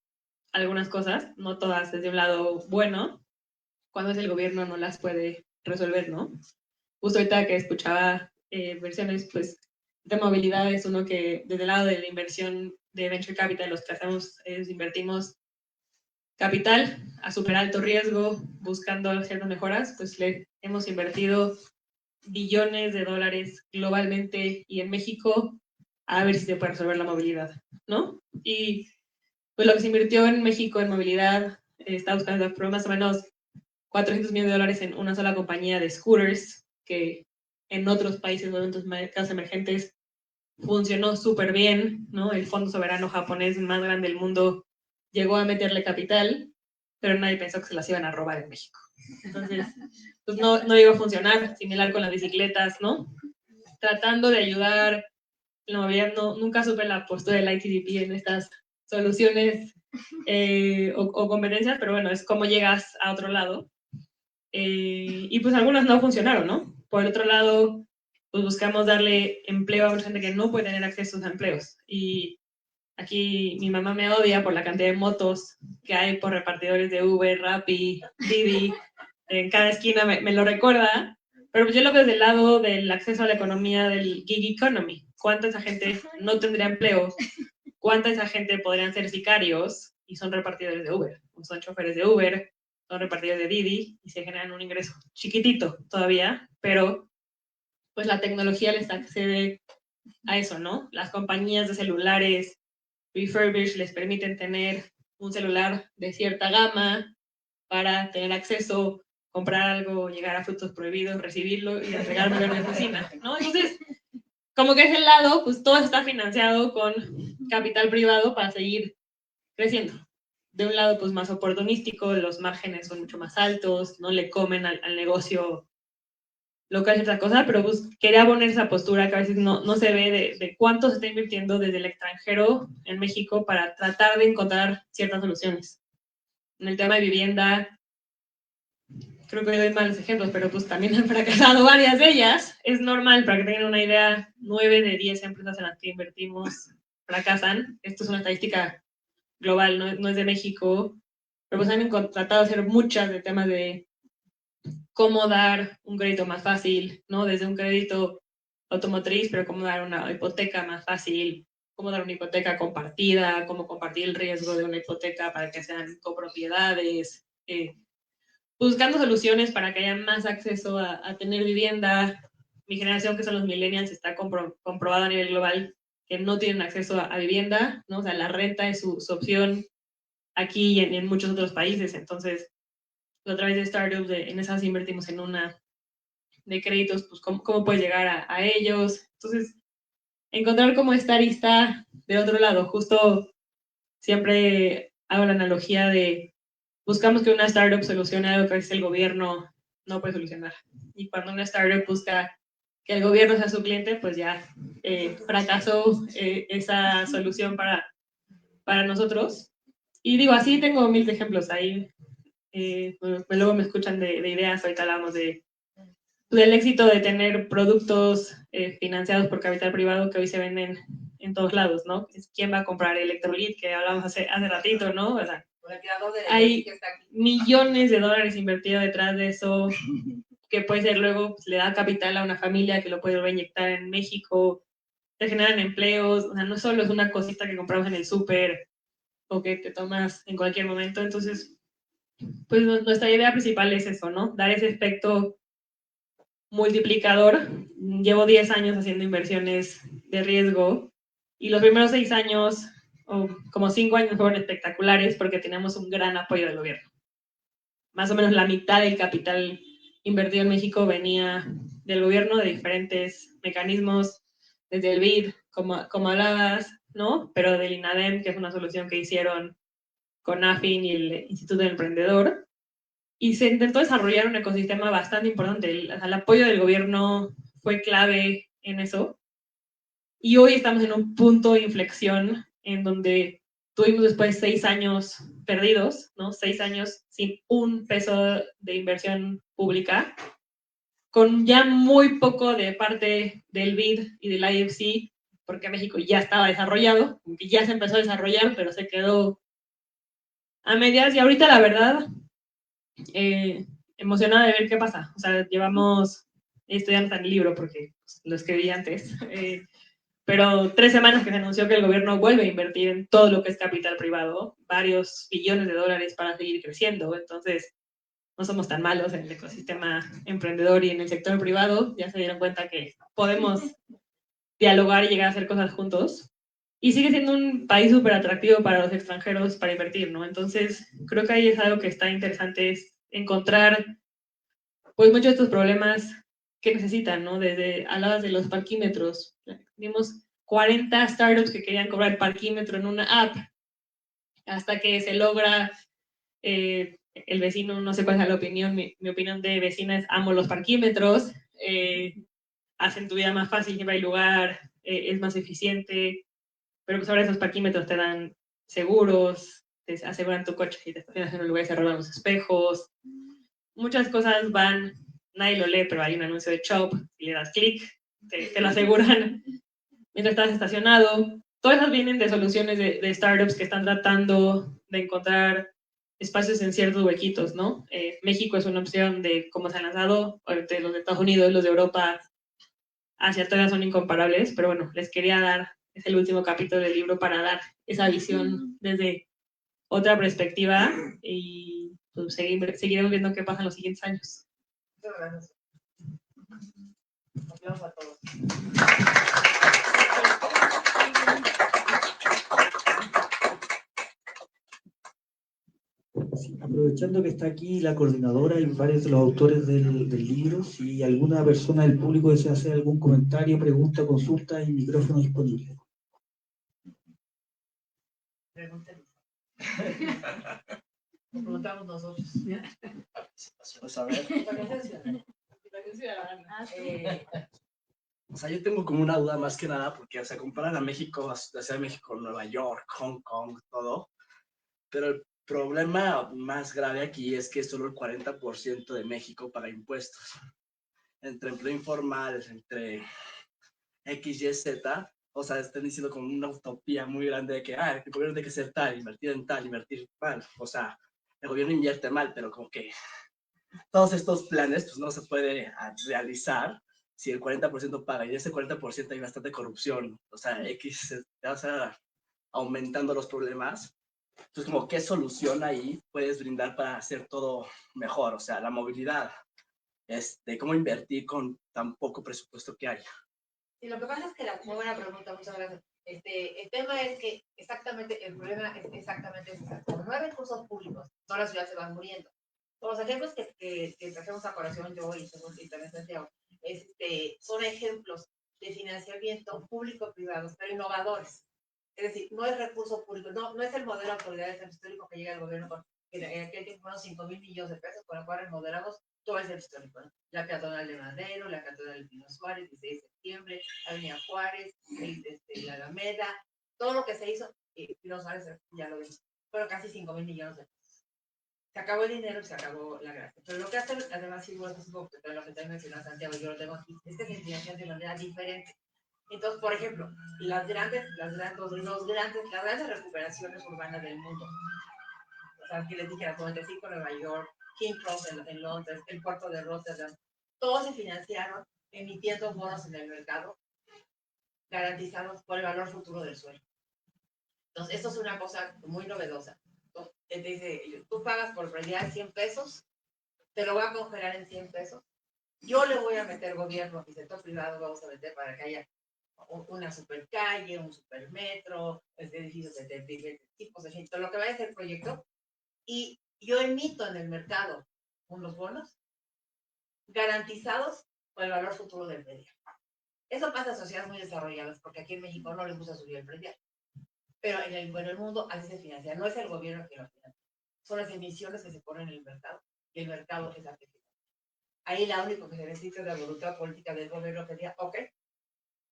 algunas cosas, no todas desde un lado bueno, cuando es el gobierno no las puede resolver, ¿no? Justo ahorita que escuchaba versiones, pues, de movilidad es uno que desde el lado de la inversión de Venture Capital, los que hacemos es invertimos capital a súper alto riesgo, buscando ciertas mejoras, pues le hemos invertido billones de dólares globalmente y en México a ver si se puede resolver la movilidad, ¿no? Y pues lo que se invirtió en México en movilidad está buscando por más o menos $400 millones en una sola compañía de scooters, que en otros países o en otros mercados emergentes funcionó súper bien, ¿no? El Fondo Soberano Japonés más grande del mundo llegó a meterle capital, pero nadie pensó que se las iban a robar en México. Entonces, pues no iba a funcionar, similar con las bicicletas, ¿no? Tratando de ayudar, la movilidad, nunca supe la postura del ITDP en estas soluciones o competencias, pero bueno, es cómo llegas a otro lado. Y pues algunas no funcionaron, ¿no? Por el otro lado, pues buscamos darle empleo a mucha gente que no puede tener acceso a esos empleos. Y aquí mi mamá me odia por la cantidad de motos que hay por repartidores de Uber, Rappi, Didi. En cada esquina me lo recuerda. Pero pues yo lo veo desde el lado del acceso a la economía del gig economy. ¿Cuánta esa gente no tendría empleo? ¿Cuánta esa gente podrían ser sicarios y son repartidores de Uber? O son choferes de Uber, son repartidores de Didi y se generan un ingreso chiquitito todavía, pero pues la tecnología les accede a eso, ¿no? Las compañías de celulares refurbished les permiten tener un celular de cierta gama para tener acceso, comprar algo, llegar a frutos prohibidos, recibirlo y entregarlo en la oficina, ¿no? Entonces, como que ese lado, pues todo está financiado con capital privado para seguir creciendo. De un lado, pues más oportunístico, los márgenes son mucho más altos, no le comen al negocio local y otra cosa, pero pues quería poner esa postura que a veces no se ve de cuánto se está invirtiendo desde el extranjero en México para tratar de encontrar ciertas soluciones. En el tema de vivienda, creo que doy malos ejemplos, pero pues también han fracasado varias de ellas. Es normal, para que tengan una idea, 9 de 10 empresas en las que invertimos fracasan. Esto es una estadística global, no es de México, pero pues han tratado de hacer muchas de temas de cómo dar un crédito más fácil, ¿no? Desde un crédito automotriz, pero cómo dar una hipoteca más fácil, cómo dar una hipoteca compartida, cómo compartir el riesgo de una hipoteca para que sean copropiedades, buscando soluciones para que haya más acceso a tener vivienda. Mi generación, que son los millennials, está comprobado a nivel global que no tienen acceso a vivienda, ¿no? O sea, la renta es su opción aquí y en muchos otros países. Entonces, a través de startups, en esas invertimos en una de créditos, pues cómo puedes llegar a ellos. Entonces, encontrar cómo esta arista de otro lado. Justo siempre hago la analogía de buscamos que una startup solucione algo que a veces el gobierno no puede solucionar. Y cuando una startup busca que el gobierno sea su cliente, pues ya fracasó esa solución para nosotros. Y digo, así tengo mil ejemplos ahí. Luego me escuchan de ideas, ahorita hablamos del éxito de tener productos financiados por capital privado que hoy se venden en todos lados, ¿no? ¿Quién va a comprar Electrolit? Que hablamos hace ratito, ¿no? O sea, hay millones de dólares invertidos detrás de eso, que puede ser luego, pues, le da capital a una familia que lo puede reinyectar en México, te generan empleos, o sea, no solo es una cosita que compramos en el súper o que te tomas en cualquier momento. Entonces, pues nuestra idea principal es eso, ¿no? Dar ese efecto multiplicador. Llevo 10 años haciendo inversiones de riesgo y los primeros 6 años, o como 5 años, fueron espectaculares porque teníamos un gran apoyo del gobierno. Más o menos la mitad del capital invertido en México venía del gobierno, de diferentes mecanismos, desde el BID, como hablabas, ¿no? Pero del INADEM, que es una solución que hicieron con AFIN y el Instituto del Emprendedor. Y se intentó desarrollar un ecosistema bastante importante. El apoyo del gobierno fue clave en eso. Y hoy estamos en un punto de inflexión en donde tuvimos después 6 años perdidos, ¿no? 6 años sin un peso de inversión pública, con ya muy poco de parte del BID y del IFC, porque México ya estaba desarrollado, aunque ya se empezó a desarrollar, pero se quedó a medias. Y ahorita, la verdad, emocionada de ver qué pasa. O sea, esto ya no está en el libro porque pues, lo escribí antes, pero 3 semanas que se anunció que el gobierno vuelve a invertir en todo lo que es capital privado, varios billones de dólares para seguir creciendo. Entonces, no somos tan malos en el ecosistema emprendedor y en el sector privado. Ya se dieron cuenta que podemos dialogar y llegar a hacer cosas juntos. Y sigue siendo un país súper atractivo para los extranjeros para invertir, ¿no? Entonces, creo que ahí es algo que está interesante, es encontrar, pues, muchos de estos problemas que necesitan, ¿no? Desde, hablabas de los parquímetros. Vimos 40 startups que querían cobrar parquímetro en una app, hasta que se logra, el vecino, no sé cuál es la opinión, mi opinión de vecina es amo los parquímetros, hacen tu vida más fácil, lleva el lugar, es más eficiente, pero pues ahora esos parquímetros te dan seguros, te aseguran tu coche si te estacionas en un lugar y se roban los espejos. Muchas cosas van, nadie lo lee, pero hay un anuncio de Chop, y le das clic, te lo aseguran mientras estás estacionado. Todas esas vienen de soluciones de startups que están tratando de encontrar espacios en ciertos huequitos, ¿no? México es una opción de cómo se han lanzado, de los de Estados Unidos, los de Europa, hacia todas son incomparables, pero bueno, les quería dar, es el último capítulo del libro para dar esa visión desde otra perspectiva y pues, seguiremos viendo qué pasa en los siguientes años. Muchas gracias. Aplausos a todos. Sí, aprovechando que está aquí la coordinadora y varios de los autores del libro, si alguna persona del público desea hacer algún comentario, pregunta, consulta, hay micrófono disponible. Pregúntenme. Nos preguntamos nosotros. Pues a ver, o sea, yo tengo como una duda más que nada, porque, o sea, comparan a México, la Ciudad de México, Nueva York, Hong Kong, todo, pero el problema más grave aquí es que solo el 40% de México paga impuestos. Entre empleo informal, entre X, Y, Z, o sea, están diciendo como una utopía muy grande de que, el gobierno tiene que ser tal, invertir en tal, invertir mal, o sea, el gobierno invierte mal, pero como que todos estos planes pues no se puede realizar si el 40% paga, y de ese 40% hay bastante corrupción, o sea, aumentando los problemas. Entonces, como, ¿qué solución ahí puedes brindar para hacer todo mejor? O sea, la movilidad, cómo invertir con tan poco presupuesto que hay. Y lo que pasa es que muy buena pregunta, muchas gracias. El tema es que exactamente, el problema es exactamente eso. Como no hay recursos públicos, todas las ciudades se van muriendo. Los ejemplos que trajimos a colación yo y también Santiago, son ejemplos de financiamiento público-privado, pero innovadores. Es decir, no es recurso público, no es el modelo de autoridad del centro histórico que llega al gobierno con, en aquel tiempo fueron 5,000 millones de pesos, con el cual remodelamos todo el centro histórico, ¿no? La Catedral de Madero, la Catedral de Pino Suárez, 16 de septiembre, Avenida Juárez, la Alameda, todo lo que se hizo, Pino Suárez ya lo vimos. fueron casi 5,000 millones de pesos. Se acabó el dinero y se acabó la gracia. Pero lo que hacen además figuras, es lo que también mencionó Santiago, yo lo tengo aquí, es que se financian de manera diferente. Entonces, por ejemplo, las grandes recuperaciones urbanas del mundo, o sea, que les dije, la 95 en Nueva York, King Cross en Londres, el puerto de Rotterdam, todos se financiaron emitiendo bonos en el mercado garantizados por el valor futuro del suelo. Entonces, esto es una cosa muy novedosa. Entonces, te dice, tú pagas por predial 100 pesos, te lo voy a congelar en 100 pesos. Yo le voy a meter gobierno y sector privado, vamos a meter para que haya una supercalle, un supermetro, edificios de diferentes tipos de gente, todo lo que vaya a ser el proyecto. Y yo emito en el mercado unos bonos garantizados por el valor futuro del predial. Eso pasa en sociedades muy desarrolladas, porque aquí en México no les gusta subir el predial. Pero en el mundo así se financia. No es el gobierno que lo financia. Son las emisiones que se ponen en el mercado. Y el mercado es la que financia. Ahí la única que se necesita es la voluntad política del gobierno que diga, ok,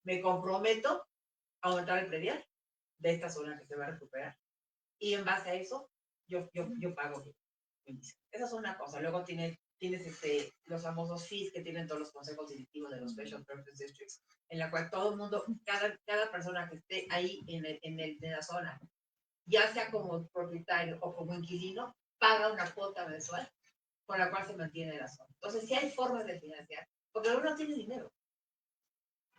me comprometo a aumentar el predial de esta zona que se va a recuperar. Y en base a eso, yo pago mi emisión. Esa es una cosa. Luego tienes los famosos fees que tienen todos los consejos directivos de los Special Purpose Districts, en la cual todo el mundo, cada persona que esté ahí en la zona, ya sea como propietario o como inquilino, paga una cuota mensual con la cual se mantiene la zona. Entonces, sí hay formas de financiar, porque uno no tiene dinero.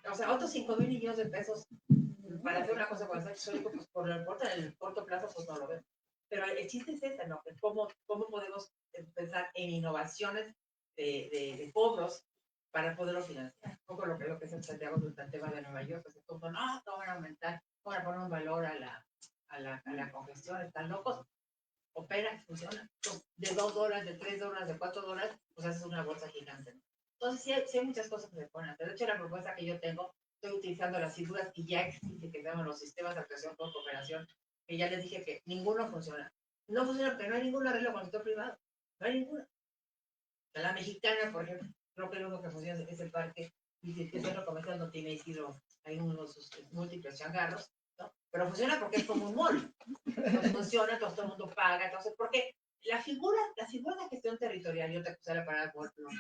O sea, otros 5,000 millones de pesos para hacer una cosa con el histórico, pues por el corto plazo, pues no lo veo. Pero el chiste es ese, ¿no? ¿Cómo podemos pensar en innovaciones de cobros para poderlo financiar? Un poco lo que se Santiago durante el tema de Nueva York, pues no, van a aumentar, van a poner un valor a la congestión, están locos. Opera, funciona. De $2, de $3, de $4, pues haces una bolsa gigante, ¿no? Entonces, sí hay muchas cosas que se pueden hacer. De hecho, la propuesta que yo tengo, estoy utilizando las figuras que ya existen, que se llaman los sistemas de actuación por cooperación, que ya les dije que ninguno funciona. No funciona porque no hay ningún arreglo con el sector privado. No hay ninguna. La mexicana, por ejemplo, creo que lo único que funciona es el parque, y si el centro comercial no tiene Isidro, hay unos múltiples changarros, ¿no? Pero funciona porque es como un mall. Entonces funciona, entonces todo el mundo paga, entonces, porque la figura de gestión territorial, yo te acusé la palabra por los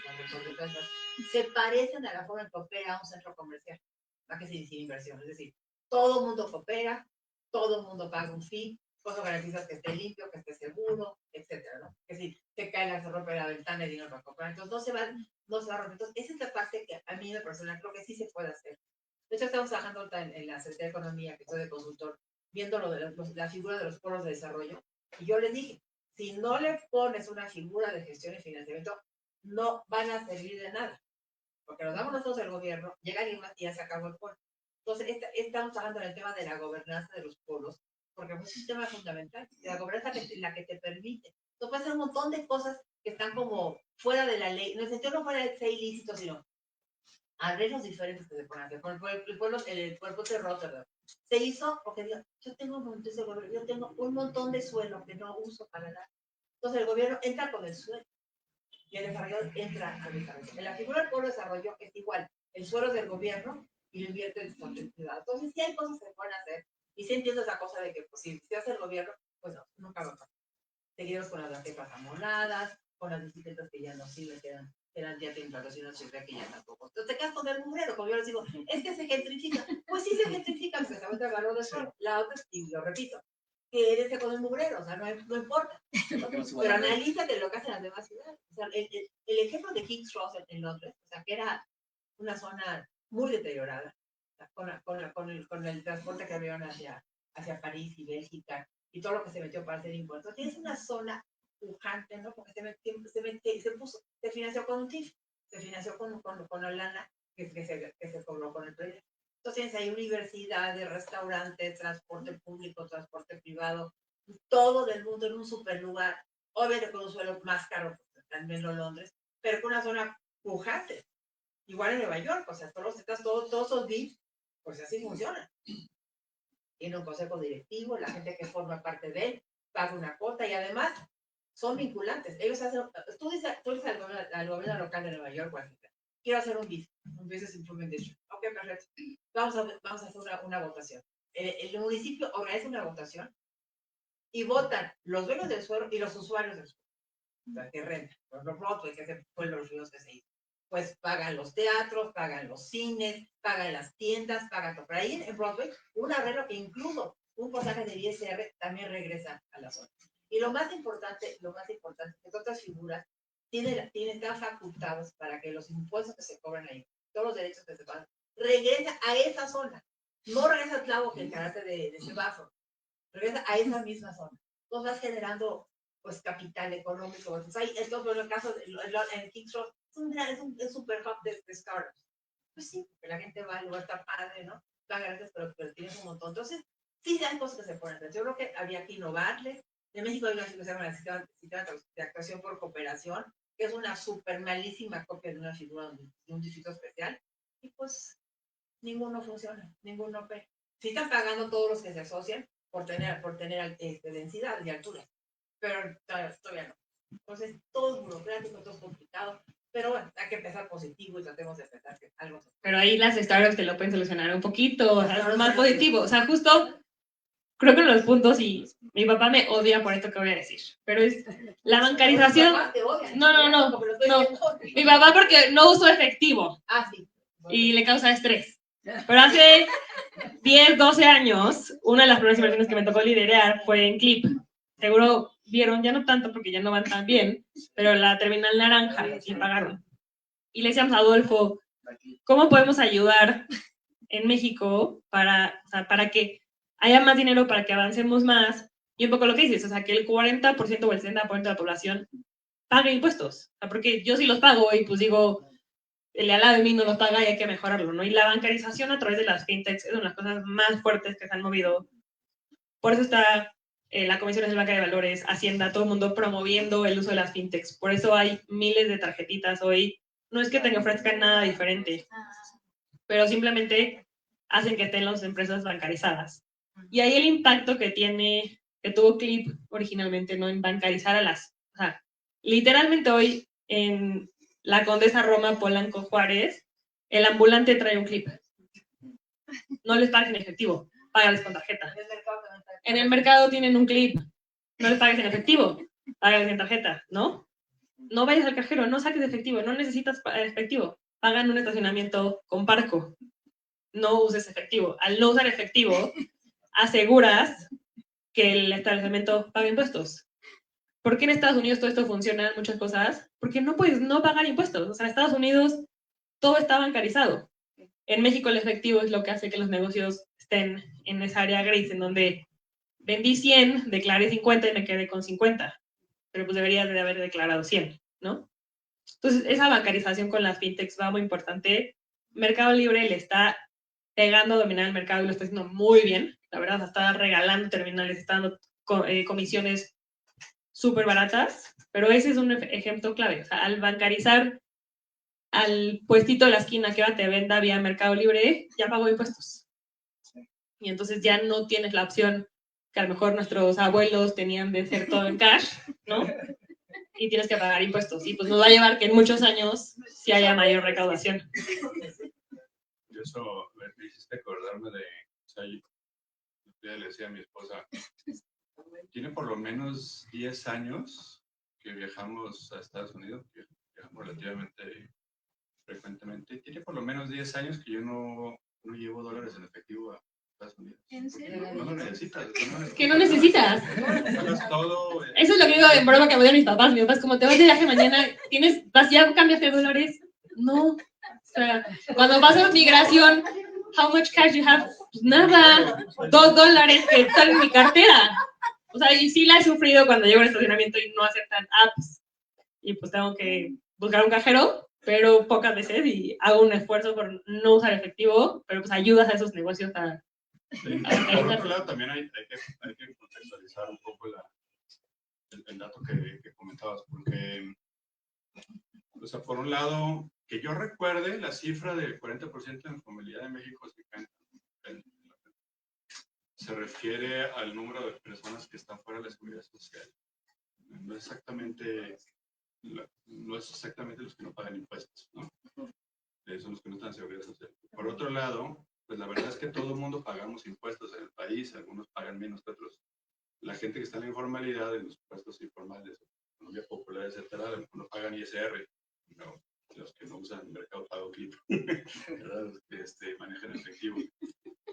se parecen a la forma en que opera un centro comercial, más que sin inversión. Es decir, todo el mundo coopera, todo el mundo paga un fee, cosa garantizas que esté limpio, que esté seguro, etcétera, ¿no? Que si te cae se rompe la ventana y no va a comprar, entonces no se va a romper. Entonces, esa es la parte que a mí, de persona, creo que sí se puede hacer. De hecho, estamos trabajando en la Secretaría de Economía, que estoy de consultor, viendo lo de la figura de los polos de desarrollo. Y yo les dije, si no le pones una figura de gestión y financiamiento, no van a servir de nada. Porque nos damos nosotros el gobierno, llega alguien más y ya se acabó el polo. Entonces, estamos trabajando en el tema de la gobernanza de los polos, porque es un sistema fundamental. La gobernanza es la que te permite. Entonces, puede ser un montón de cosas que están como fuera de la ley. No es sentido no fuera de ser ilícito, sino arreglos diferentes que se pueden hacer. Por el pueblo de Rotterdam se hizo porque digo, yo tengo un montón de suelo que no uso para nada. Entonces el gobierno entra con el suelo y el desarrollador entra al desarrollo. En la figura del pueblo de desarrollo es igual, el suelo es del gobierno y lo invierte en el privado. Entonces sí hay cosas que se pueden hacer y sí entiendo esa cosa de que pues, si se hace el gobierno, pues no, nunca va a pasar. Seguimos con las raquetas amonadas, con las bicicletas que ya no sirven, eran ya templados y no sirve que ya tampoco. Entonces te quedas con el mugrero, como yo les digo, es que se gentrifica. Pues sí se gentrifica, porque se aumenta el valor del suelo. La otra, y lo repito, quédese con el mugrero, o sea, no importa. Pero analízate lo que hacen las demás ciudades. O sea, el ejemplo de King's Cross en Londres, o sea, que era una zona muy deteriorada, con el transporte que habían hacia París y Bélgica, y todo lo que se metió para hacer impuestos. Tienes una zona pujante, ¿no? Porque se financió con un TIF, se financió con la lana que se cobró con el precio. Entonces hay universidades, restaurantes, transporte público, transporte privado, todo del mundo en un super lugar, obviamente con un suelo más caro, también en Londres, pero con una zona pujante. Igual en Nueva York, o sea, todos esos DIF, pues así funcionan. Tiene un consejo directivo, la gente que forma parte de él paga una cuota y además son vinculantes. Ellos hacen, tú dices al gobierno local de Nueva York, Washington, quiero hacer un BID, un Business Improvement District. Ok, perfecto. Vamos a hacer una votación. El municipio organiza una votación y votan los dueños del suelo y los usuarios del suelo. O sea, que rentan. Por ejemplo, Broadway, que ese fue los ruidos que se hizo. Pues pagan los teatros, pagan los cines, pagan las tiendas, pagan todo. Pero ahí en Broadway, un arreglo que incluso un porcentaje de ISR también regresa a la zona. Y lo más importante es que otras figuras están facultados para que los impuestos que se cobran ahí, todos los derechos que se pagan, regresa a esa zona. No regresa a Tláhuac el carácter de semáforo, regresa a esa misma zona. Entonces vas generando pues capital económico. Entonces, ahí, esto fue el caso en Kings Road, es un super hub de startups. Pues sí, porque la gente va al lugar, está padre, ¿no? Da gracias, pero tienes un montón. Entonces, sí hay cosas que se pueden hacer. Yo creo que había que innovarle. En México hay una situación que se llama sistema de actuación por cooperación, que es una súper malísima copia de una figura de un distrito especial. Y pues ninguno funciona, ninguno opera. Sí están pagando todos los que se asocian por tener densidad y altura, pero todavía no. Entonces, todo es burocrático, todo es complicado, pero bueno, hay que empezar positivo y tratemos de pensar que algo. Pero ahí las startups te lo pueden solucionar un poquito, o sea, es más positivo. O sea, justo creo que los puntos, y mi papá me odia por esto que voy a decir, pero es la bancarización. No. Mi papá porque no usó efectivo. Ah, sí. Y le causa estrés. Pero hace 10, 12 años, una de las primeras inversiones que me tocó liderar fue en Clip. Seguro vieron, ya no tanto porque ya no van tan bien, pero la terminal naranja, sí pagaron. Y le decíamos a Adolfo, ¿cómo podemos ayudar en México para que haya más dinero, para que avancemos más? Y un poco lo que dices, o sea, que el 40% o el 70% de la población pague impuestos. O sea, porque yo sí los pago y pues digo, el de al lado de mí no lo paga y hay que mejorarlo, ¿no? Y la bancarización a través de las fintechs es una de las cosas más fuertes que se han movido. Por eso está la Comisión Nacional Bancaria de Valores, Hacienda, todo el mundo promoviendo el uso de las fintechs. Por eso hay miles de tarjetitas hoy. No es que te ofrezcan nada diferente, pero simplemente hacen que estén las empresas bancarizadas. Y ahí el impacto que tuvo Clip originalmente, ¿no? En bancarizar a las... O sea, literalmente hoy en la Condesa Roma, Polanco, Juárez, el ambulante trae un Clip. No les pagues en efectivo, págales con tarjeta. En el mercado tienen un Clip, no les pagues en efectivo, págales en tarjeta, ¿no? No vayas al cajero, no saques efectivo, no necesitas efectivo, pagan un estacionamiento con Parco, no uses efectivo. Al no usar efectivo, aseguras que el establecimiento pague impuestos. ¿Por qué en Estados Unidos todo esto funciona en muchas cosas? Porque no puedes no pagar impuestos. O sea, en Estados Unidos todo está bancarizado. En México el efectivo es lo que hace que los negocios estén en esa área gris, en donde vendí 100, declaré 50 y me quedé con 50. Pero pues debería de haber declarado 100, ¿no? Entonces, esa bancarización con las fintechs va muy importante. Mercado Libre le está pegando a dominar el mercado y lo está haciendo muy bien. La verdad, está regalando terminales, está dando comisiones súper baratas, pero ese es un ejemplo clave. O sea, al bancarizar al puestito de la esquina que ahora te venda vía Mercado Libre, ya pagó impuestos. Y entonces ya no tienes la opción que a lo mejor nuestros abuelos tenían de hacer todo en cash, ¿no? Y tienes que pagar impuestos. Y pues nos va a llevar que en muchos años sí haya mayor recaudación. Y eso me hiciste acordarme de, o sea, yo le decía a mi esposa, tiene por lo menos 10 años que viajamos a Estados Unidos, que viajamos relativamente frecuentemente, tiene por lo menos 10 años que yo no llevo dólares en efectivo a Estados Unidos. ¿En serio? No lo necesitas. Es que no necesitas. Todo, eso es lo que digo en broma que me dio mis papás. Mi papá es como, te vas de viaje mañana, ya cambiaste dólares. No. O sea, cuando vas a migración, how much cash you have? Pues nada, $2 que están en mi cartera. O sea, y sí la he sufrido cuando llego al estacionamiento y no aceptan apps. Y pues tengo que buscar un cajero, pero pocas veces, y hago un esfuerzo por no usar efectivo, pero pues ayudas a esos negocios a... Sí. Por otro lado, también hay que contextualizar un poco el dato que comentabas, porque, o sea, por un lado, que yo recuerde, la cifra del 40% de informalidad de México se refiere al número de personas que están fuera de la seguridad social. No es exactamente los que no pagan impuestos, ¿no? Son los que no están en seguridad social. Por otro lado, pues la verdad es que todo el mundo pagamos impuestos en el país, algunos pagan menos que otros. la gente que está en la informalidad, en los puestos informales, economía popular, etcétera, a lo mejor no pagan ISR, no, los que no usan Mercado Pago Clip, ¿verdad? Los que manejan efectivo.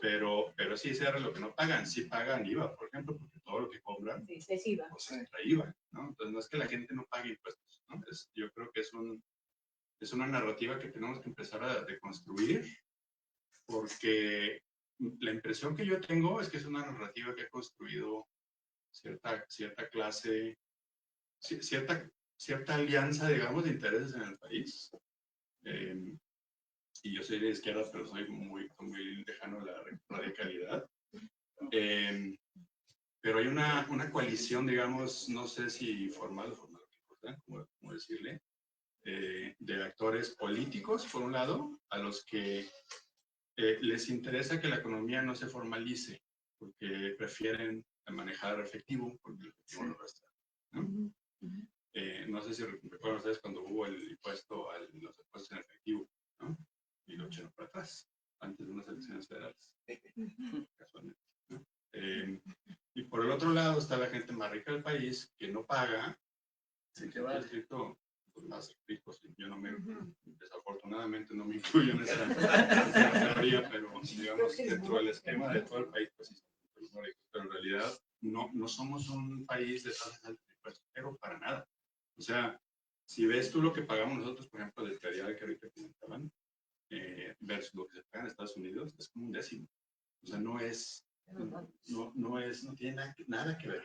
Pero sí ISR lo que no pagan, sí pagan IVA, por ejemplo, porque todo lo que compran, Sí, se iba. pues trae IVA, ¿no? Entonces no es que la gente no pague impuestos, ¿no? Yo creo que es una narrativa que tenemos que empezar a deconstruir, porque la impresión que yo tengo es que es una narrativa que ha construido cierta clase, cierta alianza, digamos, de intereses en el país. Y yo soy de izquierda, pero soy muy lejano a la radicalidad. Pero hay una coalición, digamos, no sé si formal o formal, como decirle, de actores políticos, por un lado, a los que les interesa que la economía no se formalice, porque prefieren manejar efectivo, porque el efectivo lo resta, ¿no? No sé si recuerdan ustedes cuando hubo el impuesto a los impuestos en efectivo, ¿no? Y lo echaron para atrás, antes de unas elecciones federales, casualmente, ¿no? Y por el otro lado está la gente más rica del país que no paga, sí, que va escrito los más ricos. Yo no me, desafortunadamente no me incluyo en esa teoría, pero digamos dentro del esquema de todo el país, pues sí, pero en realidad no somos un país de tasas altas de impuestos, pero para nada. O sea, si ves tú lo que pagamos nosotros, por ejemplo, del predial que ahorita comentaban, versus lo que se paga en Estados Unidos, es como un décimo. O sea, no tiene nada que ver.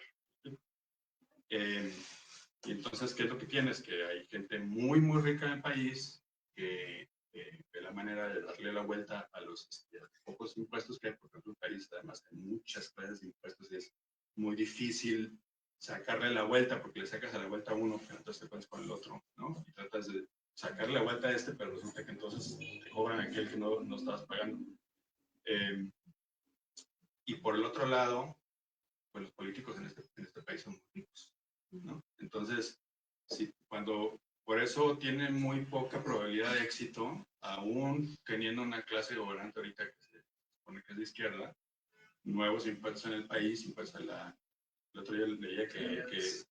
Y entonces, ¿qué es lo que tienes? Que hay gente muy rica en el país que ve la manera de darle la vuelta a los pocos impuestos que hay, porque en el país además hay muchas clases de impuestos y es muy difícil sacarle la vuelta, porque le sacas a la vuelta a uno, pero entonces te pones con el otro, ¿no? Y tratas de sacarle la vuelta a este, pero resulta que entonces te cobran aquel que no estabas pagando. Y por el otro lado, pues los políticos en este país son muy ricos, ¿no? Entonces, por eso tiene muy poca probabilidad de éxito, aún teniendo una clase gobernante ahorita que se supone que es de izquierda, nuevos impuestos en el país, impuestos el otro día leía que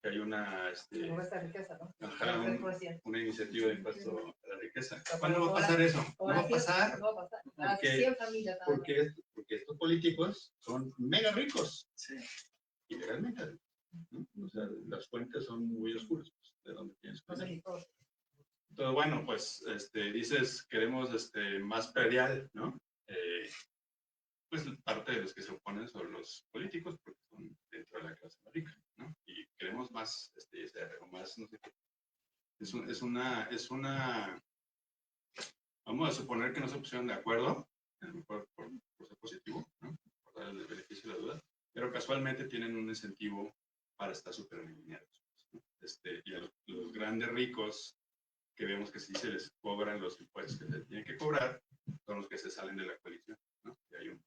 hay una riqueza, ¿no? Una iniciativa de impuesto a la riqueza. ¿Cuándo va a pasar eso? No va a pasar. No va a pasar. Porque estos políticos son mega ricos. Sí. Ilegalmente, ¿no? O sea, las fuentes son muy oscuras, pues, de donde tienes que ir. Entonces, bueno, pues dices, queremos más predial, ¿no? Pues parte de los que se oponen son los políticos, porque son dentro de la clase más rica, ¿no? Y queremos más, o más, no sé qué. Es una, vamos a suponer que no se pusieron de acuerdo, a lo mejor por ser positivo, ¿no? Por dar el beneficio de la duda, pero casualmente tienen un incentivo para estar súper alineados, ¿no? Y a los grandes ricos, que vemos que sí se les cobran los impuestos que se tienen que cobrar, son los que se salen de la coalición, ¿no? Y hay un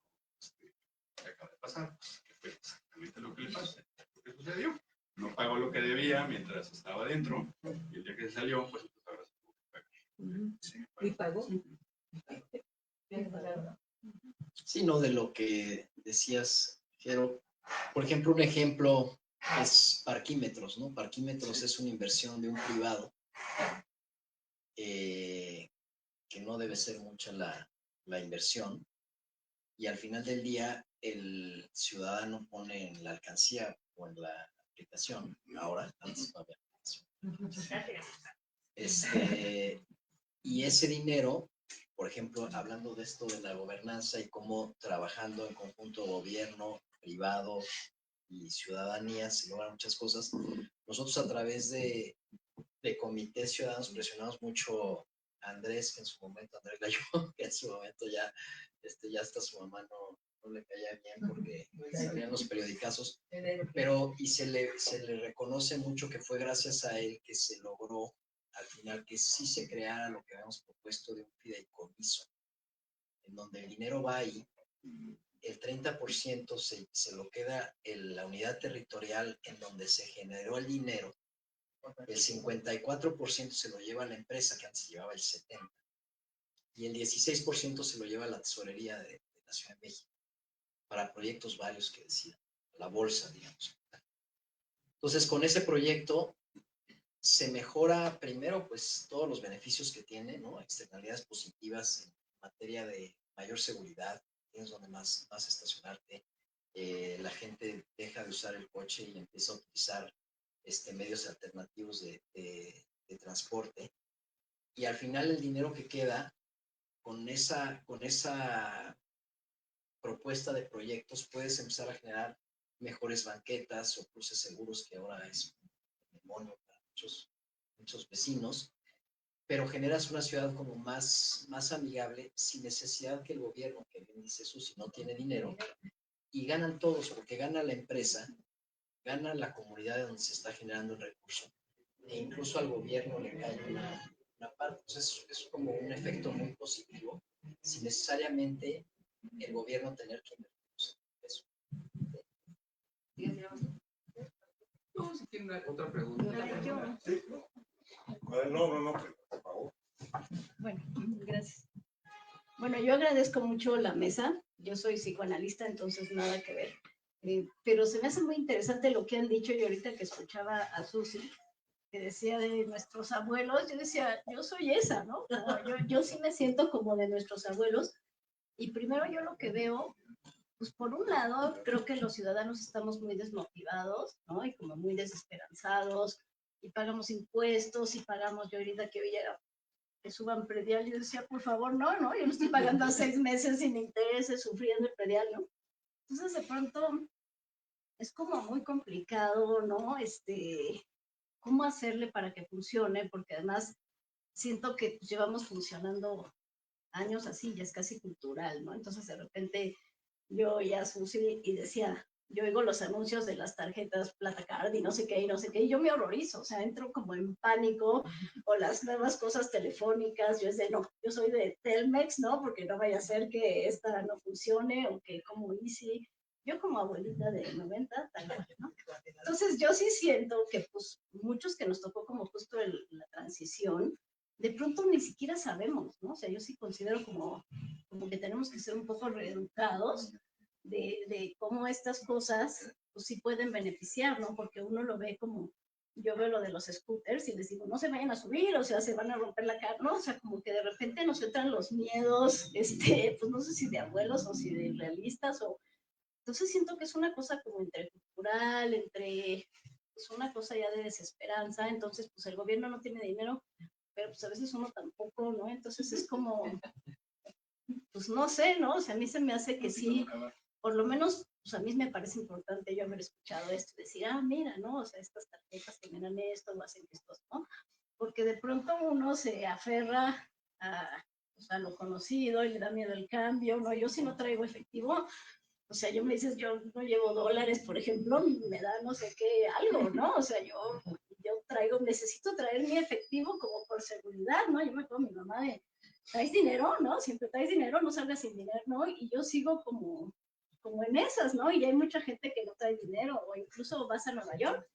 que acaba de pasar, que fue exactamente lo que le pasó, lo que sucedió. No pagó lo que debía mientras estaba dentro, y el día que se salió, pues ahora se tuvo que pagar. Sí, ¿y pagó? Sí, no, de lo que decías, Jero. Por ejemplo, un ejemplo es Parquímetros, ¿no? Parquímetros es una inversión de un privado que no debe ser mucha la inversión, y al final del día el ciudadano pone en la alcancía o en la aplicación, ahora, antes no había aplicación, y ese dinero, por ejemplo, hablando de esto de la gobernanza y cómo trabajando en conjunto gobierno, privado y ciudadanía se logran muchas cosas, nosotros a través de comités ciudadanos presionamos mucho a Andrés, que en su momento, Andrés Layón, que en su momento ya hasta su mamá no le caía bien porque salían los periodicazos, pero y se le reconoce mucho que fue gracias a él que se logró al final que sí se creara lo que habíamos propuesto de un fideicomiso, en donde el dinero va ahí, el 30% se lo queda en la unidad territorial en donde se generó el dinero, el 54% se lo lleva a la empresa, que antes llevaba el 70%, y el 16% se lo lleva a la tesorería de la Ciudad de México, para proyectos varios que decidan. la bolsa, digamos. Entonces, con ese proyecto se mejora primero, pues, todos los beneficios que tiene, ¿no? Externalidades positivas en materia de mayor seguridad, tienes donde más estacionarte, la gente deja de usar el coche y empieza a utilizar medios alternativos de transporte, y al final el dinero que queda con esa propuesta de proyectos puedes empezar a generar mejores banquetas o cruces seguros, que ahora es un demonio para muchos vecinos, pero generas una ciudad como más amigable, sin necesidad que el gobierno, que bien dice Susi, no tiene dinero, y ganan todos, porque gana la empresa, gana la comunidad de donde se está generando el recurso, e incluso al gobierno le cae una parte. Entonces es como un efecto muy positivo, sin necesariamente el gobierno tener que invertir eso. No, si tiene otra pregunta. Sí. No, por favor. Bueno, gracias. Bueno, yo agradezco mucho la mesa. Yo soy psicoanalista, entonces nada que ver. Pero se me hace muy interesante lo que han dicho, y ahorita que escuchaba a Susi, que decía de nuestros abuelos, yo decía, yo soy esa, ¿no? Yo sí me siento como de nuestros abuelos. Y primero yo lo que veo, pues por un lado, creo que los ciudadanos estamos muy desmotivados, ¿no? Y como muy desesperanzados, y pagamos impuestos, y pagamos, yo ahorita que oía que suban predial, yo decía, por favor, no, yo lo estoy pagando a 6 meses sin intereses, sufriendo el predial, ¿no? Entonces, de pronto, es como muy complicado, ¿no? ¿Cómo hacerle para que funcione? Porque además siento que pues, llevamos funcionando años así, ya es casi cultural, ¿no? Entonces, de repente, yo ya Susi y decía, yo oigo los anuncios de las tarjetas Platacard y no sé qué, y yo me horrorizo, o sea, entro como en pánico, o las nuevas cosas telefónicas, yo es de, no, yo soy de Telmex, ¿no? Porque no vaya a ser que esta no funcione, o que como Easy, yo como abuelita de 90, tal vez, ¿no? Entonces, yo sí siento que, pues, muchos que nos tocó como justo la transición, de pronto ni siquiera sabemos, ¿no? O sea, yo sí considero como que tenemos que ser un poco reeducados de cómo estas cosas pues sí pueden beneficiar, ¿no? Porque uno lo ve como, yo veo lo de los scooters y les digo, no se vayan a subir, o sea, se van a romper la cara, ¿no? O sea, como que de repente nos entran los miedos, pues no sé si de abuelos o si de realistas, o entonces siento que es una cosa como entre cultural, entre pues una cosa ya de desesperanza, entonces pues el gobierno no tiene dinero, pero pues a veces uno tampoco, ¿no? Entonces es como, pues no sé, ¿no? O sea, a mí se me hace que sí, por lo menos, pues a mí me parece importante yo haber escuchado esto, decir, mira, ¿no? O sea, estas tarjetas generan esto, o hacen esto, ¿no? Porque de pronto uno se aferra a lo conocido y le da miedo el cambio, ¿no? Yo si no traigo efectivo, o sea, yo me dices, yo no llevo dólares, por ejemplo, me da no sé qué, algo, ¿no? O sea, yo necesito traer mi efectivo como por seguridad, ¿no? Yo me acuerdo mi mamá de, ¿traes dinero? ¿No? Siempre traes dinero, no salgas sin dinero, ¿no? Y yo sigo como en esas, ¿no? Y hay mucha gente que no trae dinero, o incluso vas a Nueva York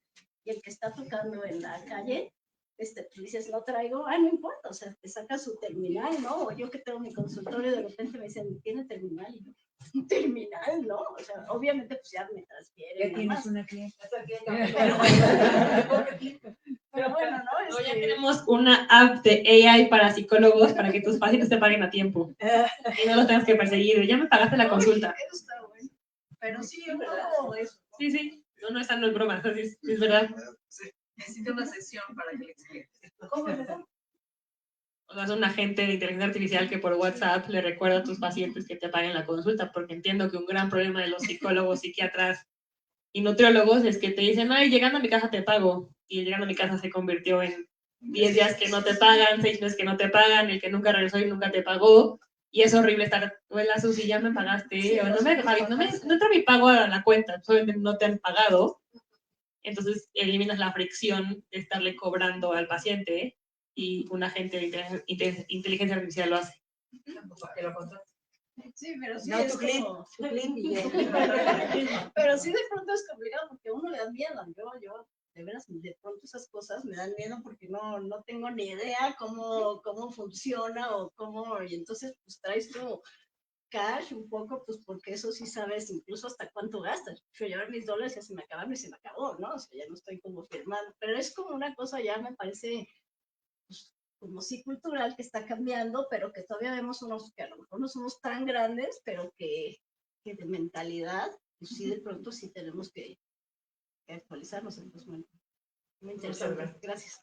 y el que está tocando en la calle, tú dices, no traigo, no importa, o sea, te saca su terminal, ¿no? O yo que tengo mi consultorio, de repente me dicen, ¿tiene terminal? Y yo, un terminal, ¿no? O sea, obviamente, pues ya me transfieren. Ya tienes una clienta. Pero bueno, ¿no? No, ya tenemos una app de AI para psicólogos para que tus pacientes te paguen a tiempo. Y no los tengas que perseguir. Ya me pagaste la consulta. Eso está bueno. Pero sí, un poco eso. Sí. No, esa no es broma. Es verdad. Necesito una sesión para que le explique. ¿Cómo es eso? O sea, es un agente de inteligencia artificial que por WhatsApp le recuerda a tus pacientes que te paguen la consulta, porque entiendo que un gran problema de los psicólogos, psiquiatras y nutriólogos es que te dicen, ay, llegando a mi casa te pago, y llegando a mi casa se convirtió en 10 días que no te pagan, 6 meses que no te pagan, el que nunca regresó y nunca te pagó, y es horrible estar, hola Susi, ya me pagaste, sí, o no entra mi pago a la cuenta, solamente no te han pagado, entonces eliminas la fricción de estarle cobrando al paciente, y un agente de inteligencia artificial lo hace. Que lo contrates. Sí, pero sí No, es tu clip, como... tu clip y yo. Pero sí de pronto es complicado porque a uno le da miedo. Yo de veras, de pronto esas cosas me dan miedo porque no tengo ni idea cómo funciona o cómo... Y entonces pues traes tú cash un poco, pues porque eso sí sabes incluso hasta cuánto gastas. Yo llevar mis dólares ya se me acabaron y se me acabó, ¿no? O sea, ya no estoy como firmando, pero es como una cosa ya me parece pues, como sí cultural que está cambiando, pero que todavía vemos unos que a lo mejor no somos tan grandes, pero que de mentalidad, pues sí de pronto sí tenemos que actualizarnos. Entonces, bueno, muy interesante. Gracias.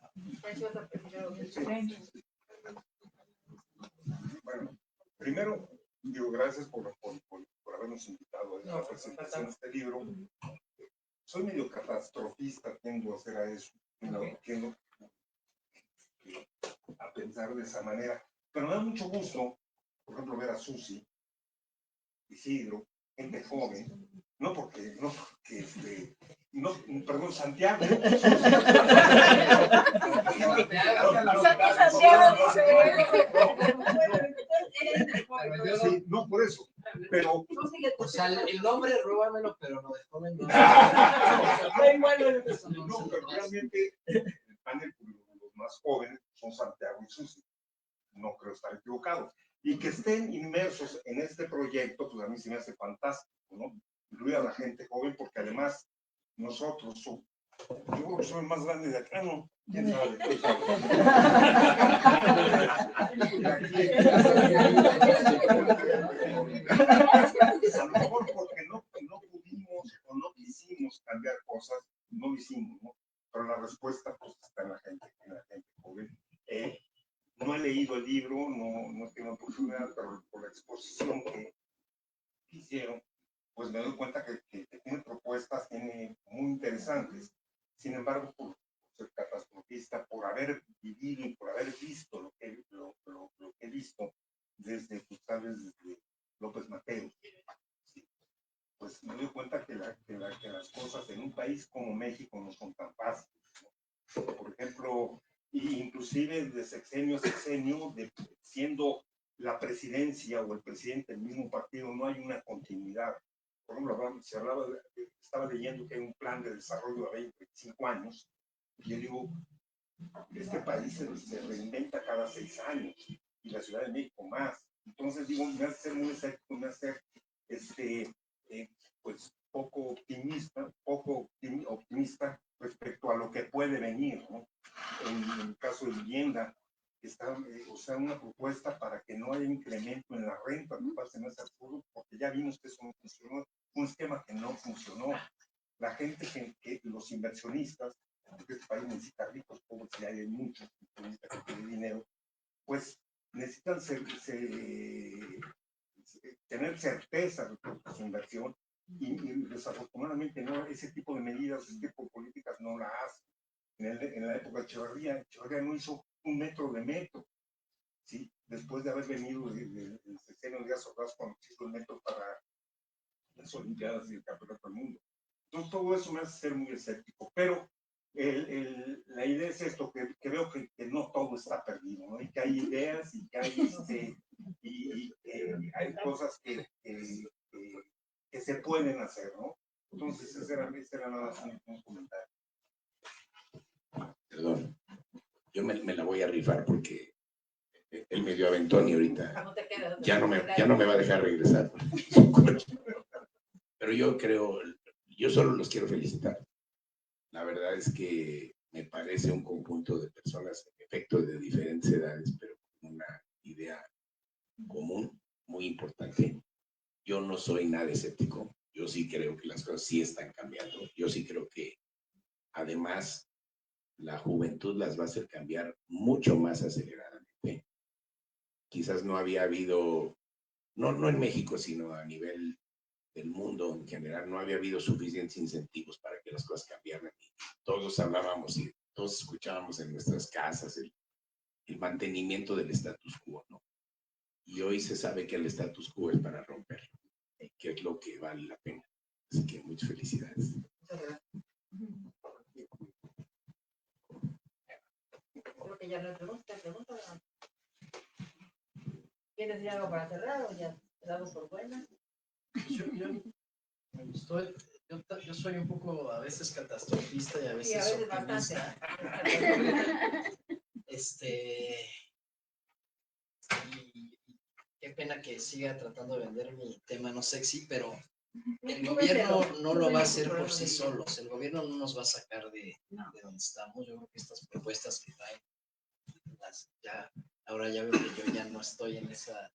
Bueno, primero, digo, gracias por habernos invitado a la presentación de este libro. Soy medio catastrofista, tiendo a hacer a eso, tiendo a pensar de esa manera. Pero me da mucho gusto, por ejemplo, ver a Susi, Isidro, gente joven, perdón, Santiago. Sí, no, por eso. Pero, o sea, el nombre róbamelo, pero no de joven. No, pero realmente el panel, los más jóvenes son Santiago y Susi. No creo estar equivocado. Y que estén inmersos en este proyecto, pues a mí se me hace fantástico, ¿no? Incluir a la gente joven, porque además nosotros, yo creo que soy el más grande de acá, ¿no? ¿Quién sabe? A lo mejor porque no pudimos o no quisimos cambiar cosas, no lo hicimos, ¿no? Pero la respuesta pues está en la gente joven. No he leído el libro, no tengo oportunidad, pero por la exposición que hicieron, pues me doy cuenta que tiene propuestas muy interesantes. Sin embargo, por ser catastrofista, por haber vivido y por haber visto lo que he visto desde, pues, sabes, desde López Mateos, ¿sí? Pues me doy cuenta que las cosas en un país como México no son tan fáciles, ¿no? Por ejemplo, inclusive de sexenio a sexenio, siendo la presidencia o el presidente del mismo partido, no hay una continuidad. Por ejemplo, estaba leyendo que hay un plan de desarrollo a 25 años, y yo digo, este país se reinventa cada 6 años, y la Ciudad de México más. Entonces digo, me hace ser muy escéptico, me hace pues poco optimista respecto a lo que puede venir, ¿no? En el caso de vivienda, está, o sea, una propuesta para que no haya incremento en la renta, me parece más absurdo, porque ya vimos que eso no funcionó, un esquema que no funcionó. La gente los inversionistas, porque este país necesita ricos, pobres, y hay muchos inversionistas que tienen dinero, pues necesitan tener certeza respecto a su inversión, y desafortunadamente no, ese tipo de medidas, ese tipo de políticas no la hacen. En la época de Echeverría no hizo un metro de metro, ¿sí? Después de haber venido del sexenio de Díaz Ordaz cuando se hizo el metro para las Olimpiadas y el Campeonato del Mundo. Entonces todo eso me hace ser muy escéptico, pero la idea es esto, que veo que no todo está perdido, ¿no? Y que hay ideas y que hay, hay cosas que se pueden hacer, ¿no? Entonces ese era nada más un comentario. Perdón, yo me la voy a rifar porque él me dio aventón y ahorita ya no me va a dejar regresar. Pero yo solo los quiero felicitar. La verdad es que me parece un conjunto de personas, en efecto, de diferentes edades, pero con una idea común, muy importante. Yo no soy nada escéptico. Yo sí creo que las cosas sí están cambiando. Yo sí creo que, además, la juventud las va a hacer cambiar mucho más aceleradamente. Quizás no había habido, no en México, sino a nivel del mundo en general, no había habido suficientes incentivos para que las cosas cambiaran. Y todos hablábamos y todos escuchábamos en nuestras casas el mantenimiento del status quo, ¿no? Y hoy se sabe que el status quo es para romperlo, que es lo que vale la pena. Así que muchas felicidades. Creo que ya no hay pregunta. ¿Quieres decir algo para cerrar o ya te damos por buena? Yo me gustó. Yo soy un poco a veces catastrofista y a veces, sí, optimista. Y qué pena que siga tratando de vender mi tema no sexy, pero el gobierno no lo va a hacer por sí solos. El gobierno no nos va a sacar de donde estamos. Yo creo que estas propuestas que traen, ahora ya veo que yo ya no estoy en esa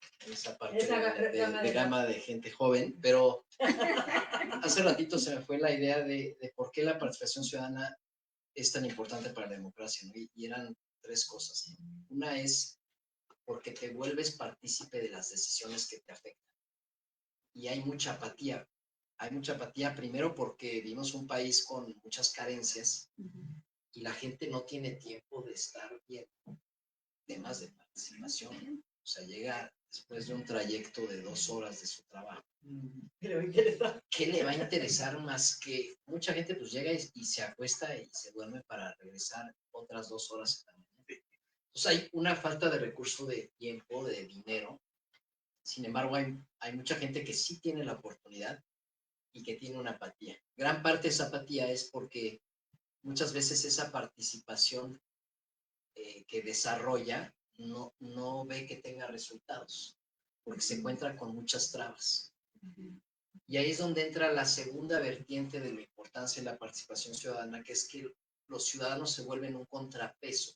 parte de gama de gente joven, pero hace ratito se me fue la idea de por qué la participación ciudadana es tan importante para la democracia, ¿no? Y eran tres cosas, ¿no? Una es porque te vuelves partícipe de las decisiones que te afectan. Y hay mucha apatía. Hay mucha apatía primero porque vivimos un país con muchas carencias y la gente no tiene tiempo de estar viendo temas de participación. O sea, llega después de un trayecto de 2 horas de su trabajo. ¿Qué le va a interesar? ¿Qué le va a interesar más que mucha gente pues llega y se acuesta y se duerme para regresar otras 2 horas en la mañana? Entonces hay una falta de recurso de tiempo, de dinero. Sin embargo, hay mucha gente que sí tiene la oportunidad y que tiene una apatía. Gran parte de esa apatía es porque muchas veces esa participación que desarrolla no ve que tenga resultados, porque se encuentra con muchas trabas. Y ahí es donde entra la segunda vertiente de la importancia de la participación ciudadana, que es que los ciudadanos se vuelven un contrapeso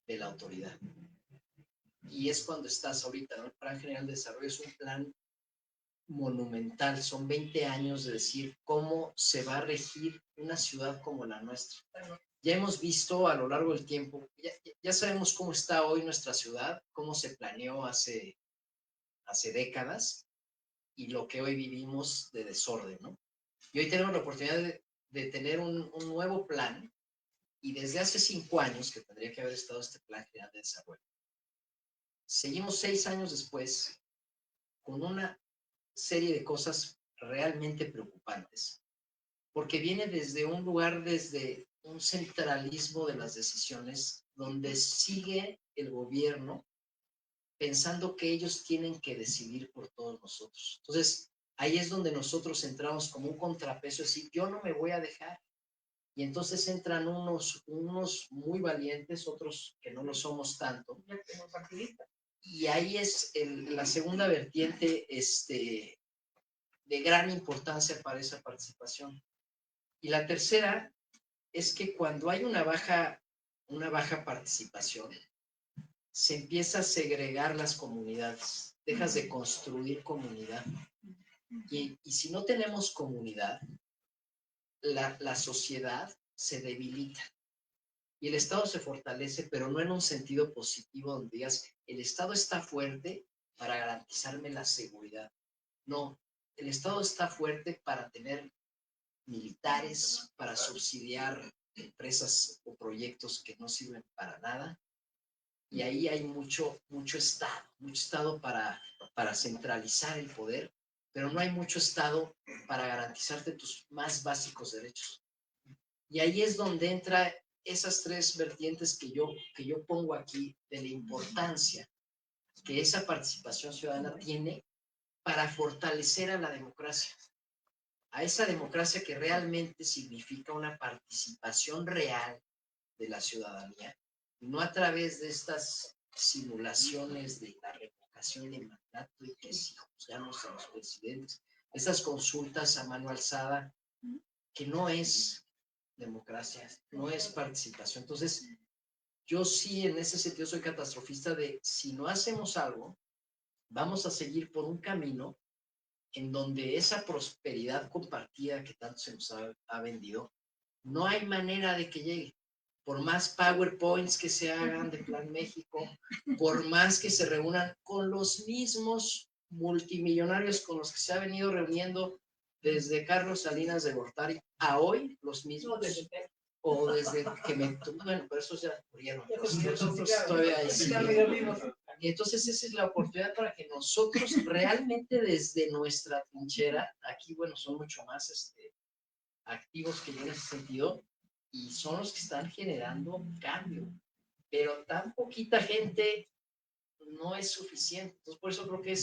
de la autoridad. Y es cuando estás ahorita, ¿no? El Plan General de Desarrollo es un plan monumental, son 20 años de decir cómo se va a regir una ciudad como la nuestra. Ya hemos visto a lo largo del tiempo, ya sabemos cómo está hoy nuestra ciudad, cómo se planeó hace décadas y lo que hoy vivimos de desorden, ¿no? Y hoy tenemos la oportunidad de tener un nuevo plan y desde hace 5 años que tendría que haber estado este Plan General de Desarrollo. Seguimos 6 años después con una serie de cosas realmente preocupantes, porque viene desde un lugar, desde un centralismo de las decisiones, donde sigue el gobierno pensando que ellos tienen que decidir por todos nosotros. Entonces, ahí es donde nosotros entramos como un contrapeso, es decir, yo no me voy a dejar. Y entonces entran unos muy valientes, otros que no lo somos tanto. Y ahí es la segunda vertiente de gran importancia para esa participación. Y la tercera es que cuando hay una baja participación, se empieza a segregar las comunidades, dejas de construir comunidad. Y si no tenemos comunidad, la sociedad se debilita. Y el Estado se fortalece, pero no en un sentido positivo donde digas, el Estado está fuerte para garantizarme la seguridad. No, el Estado está fuerte para tener militares, para subsidiar empresas o proyectos que no sirven para nada. Y ahí hay mucho Estado para centralizar el poder, pero no hay mucho Estado para garantizarte tus más básicos derechos. Y ahí es donde entra esas tres vertientes que yo pongo aquí de la importancia que esa participación ciudadana tiene para fortalecer a la democracia, a esa democracia que realmente significa una participación real de la ciudadanía, no a través de estas simulaciones de la revocación de mandato y que si juzgamos a los presidentes, esas consultas a mano alzada, que no es democracia, no es participación. Entonces, yo sí en ese sentido soy catastrofista de si no hacemos algo, vamos a seguir por un camino en donde esa prosperidad compartida que tanto se nos ha vendido, no hay manera de que llegue. Por más PowerPoints que se hagan de Plan México, por más que se reúnan con los mismos multimillonarios con los que se ha venido reuniendo desde Carlos Salinas de Gortari a hoy, los mismos, o desde que bueno, pero esos ya murieron, nosotros todavía ahí seguimos. Y entonces esa es la oportunidad para que nosotros realmente desde nuestra trinchera, aquí bueno, son mucho más activos que yo en ese sentido, y son los que están generando cambio, pero tan poquita gente no es suficiente. Entonces por eso creo que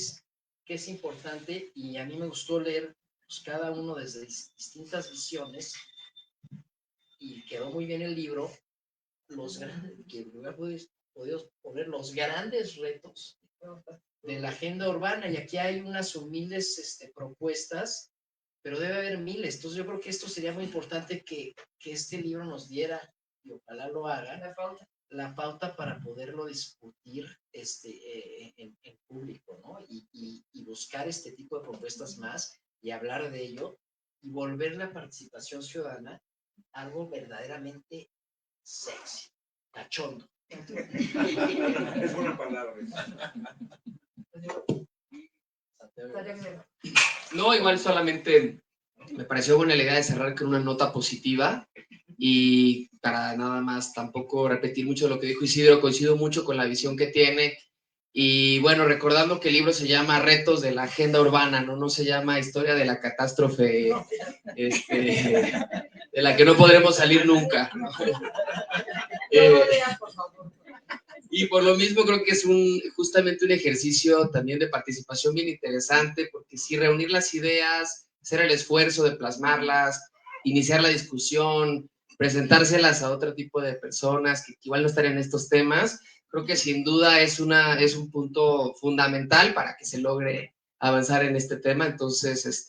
es importante, y a mí me gustó leer pues, cada uno desde distintas visiones, y quedó muy bien el libro, los grandes, que hubiera podido poner los grandes retos la agenda urbana, y aquí hay unas humildes propuestas, pero debe haber miles. Entonces yo creo que esto sería muy importante que este libro nos diera, y ojalá lo haga, la pauta para poderlo discutir en público, ¿no? Y buscar este tipo de propuestas más y hablar de ello y volver la participación ciudadana algo verdaderamente sexy, cachondo. Es una palabra. No, igual solamente me pareció buena la idea de cerrar con una nota positiva y para nada más tampoco repetir mucho lo que dijo Isidro, coincido mucho con la visión que tiene y bueno, recordando que el libro se llama Retos de la Agenda Urbana, no se llama Historia de la Catástrofe de la que no podremos salir nunca, ¿no? Y por lo mismo creo que es justamente un ejercicio también de participación bien interesante, porque sí, reunir las ideas, hacer el esfuerzo de plasmarlas, iniciar la discusión, presentárselas a otro tipo de personas que igual no están en estos temas, creo que sin duda es un punto fundamental para que se logre avanzar en este tema. Entonces,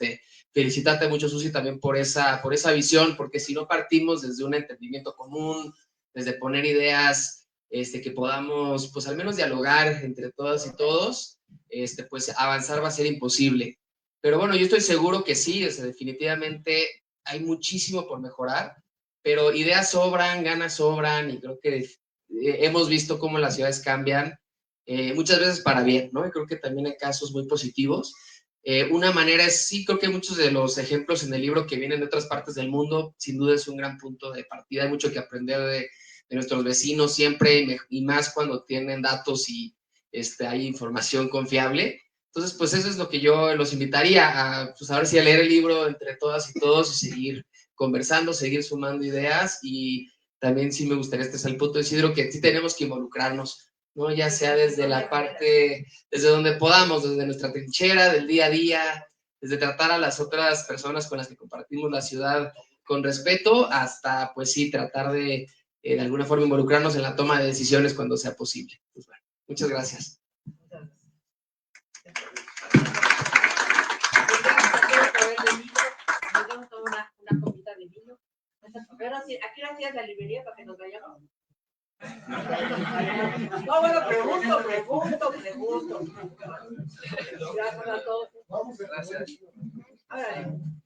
felicitarte mucho, Susi, también por esa visión, porque si no partimos desde un entendimiento común, desde poner ideas que podamos, pues al menos dialogar entre todas y todos, pues avanzar va a ser imposible. Pero bueno, yo estoy seguro que sí, definitivamente hay muchísimo por mejorar, pero ideas sobran, ganas sobran, y creo que hemos visto cómo las ciudades cambian, muchas veces para bien, ¿no? Y creo que también hay casos muy positivos. Una manera es, sí, creo que muchos de los ejemplos en el libro que vienen de otras partes del mundo, sin duda es un gran punto de partida, hay mucho que aprender de nuestros vecinos siempre, y más cuando tienen datos y hay información confiable. Entonces, pues eso es lo que yo los invitaría a, pues a ver si a leer el libro entre todas y todos y seguir conversando, seguir sumando ideas. Y también sí me gustaría, este es el punto de Isidro, que sí tenemos que involucrarnos, ¿no? Ya sea desde la parte, desde donde podamos, desde nuestra trinchera del día a día, desde tratar a las otras personas con las que compartimos la ciudad con respeto, hasta, pues sí, tratar de alguna forma involucrarnos en la toma de decisiones cuando sea posible. Pues bueno, muchas gracias. Una copita de vino. Aquí la tía de la librería para que nos vayamos. No, bueno, pregunto. Gracias a todos. Gracias. Órale.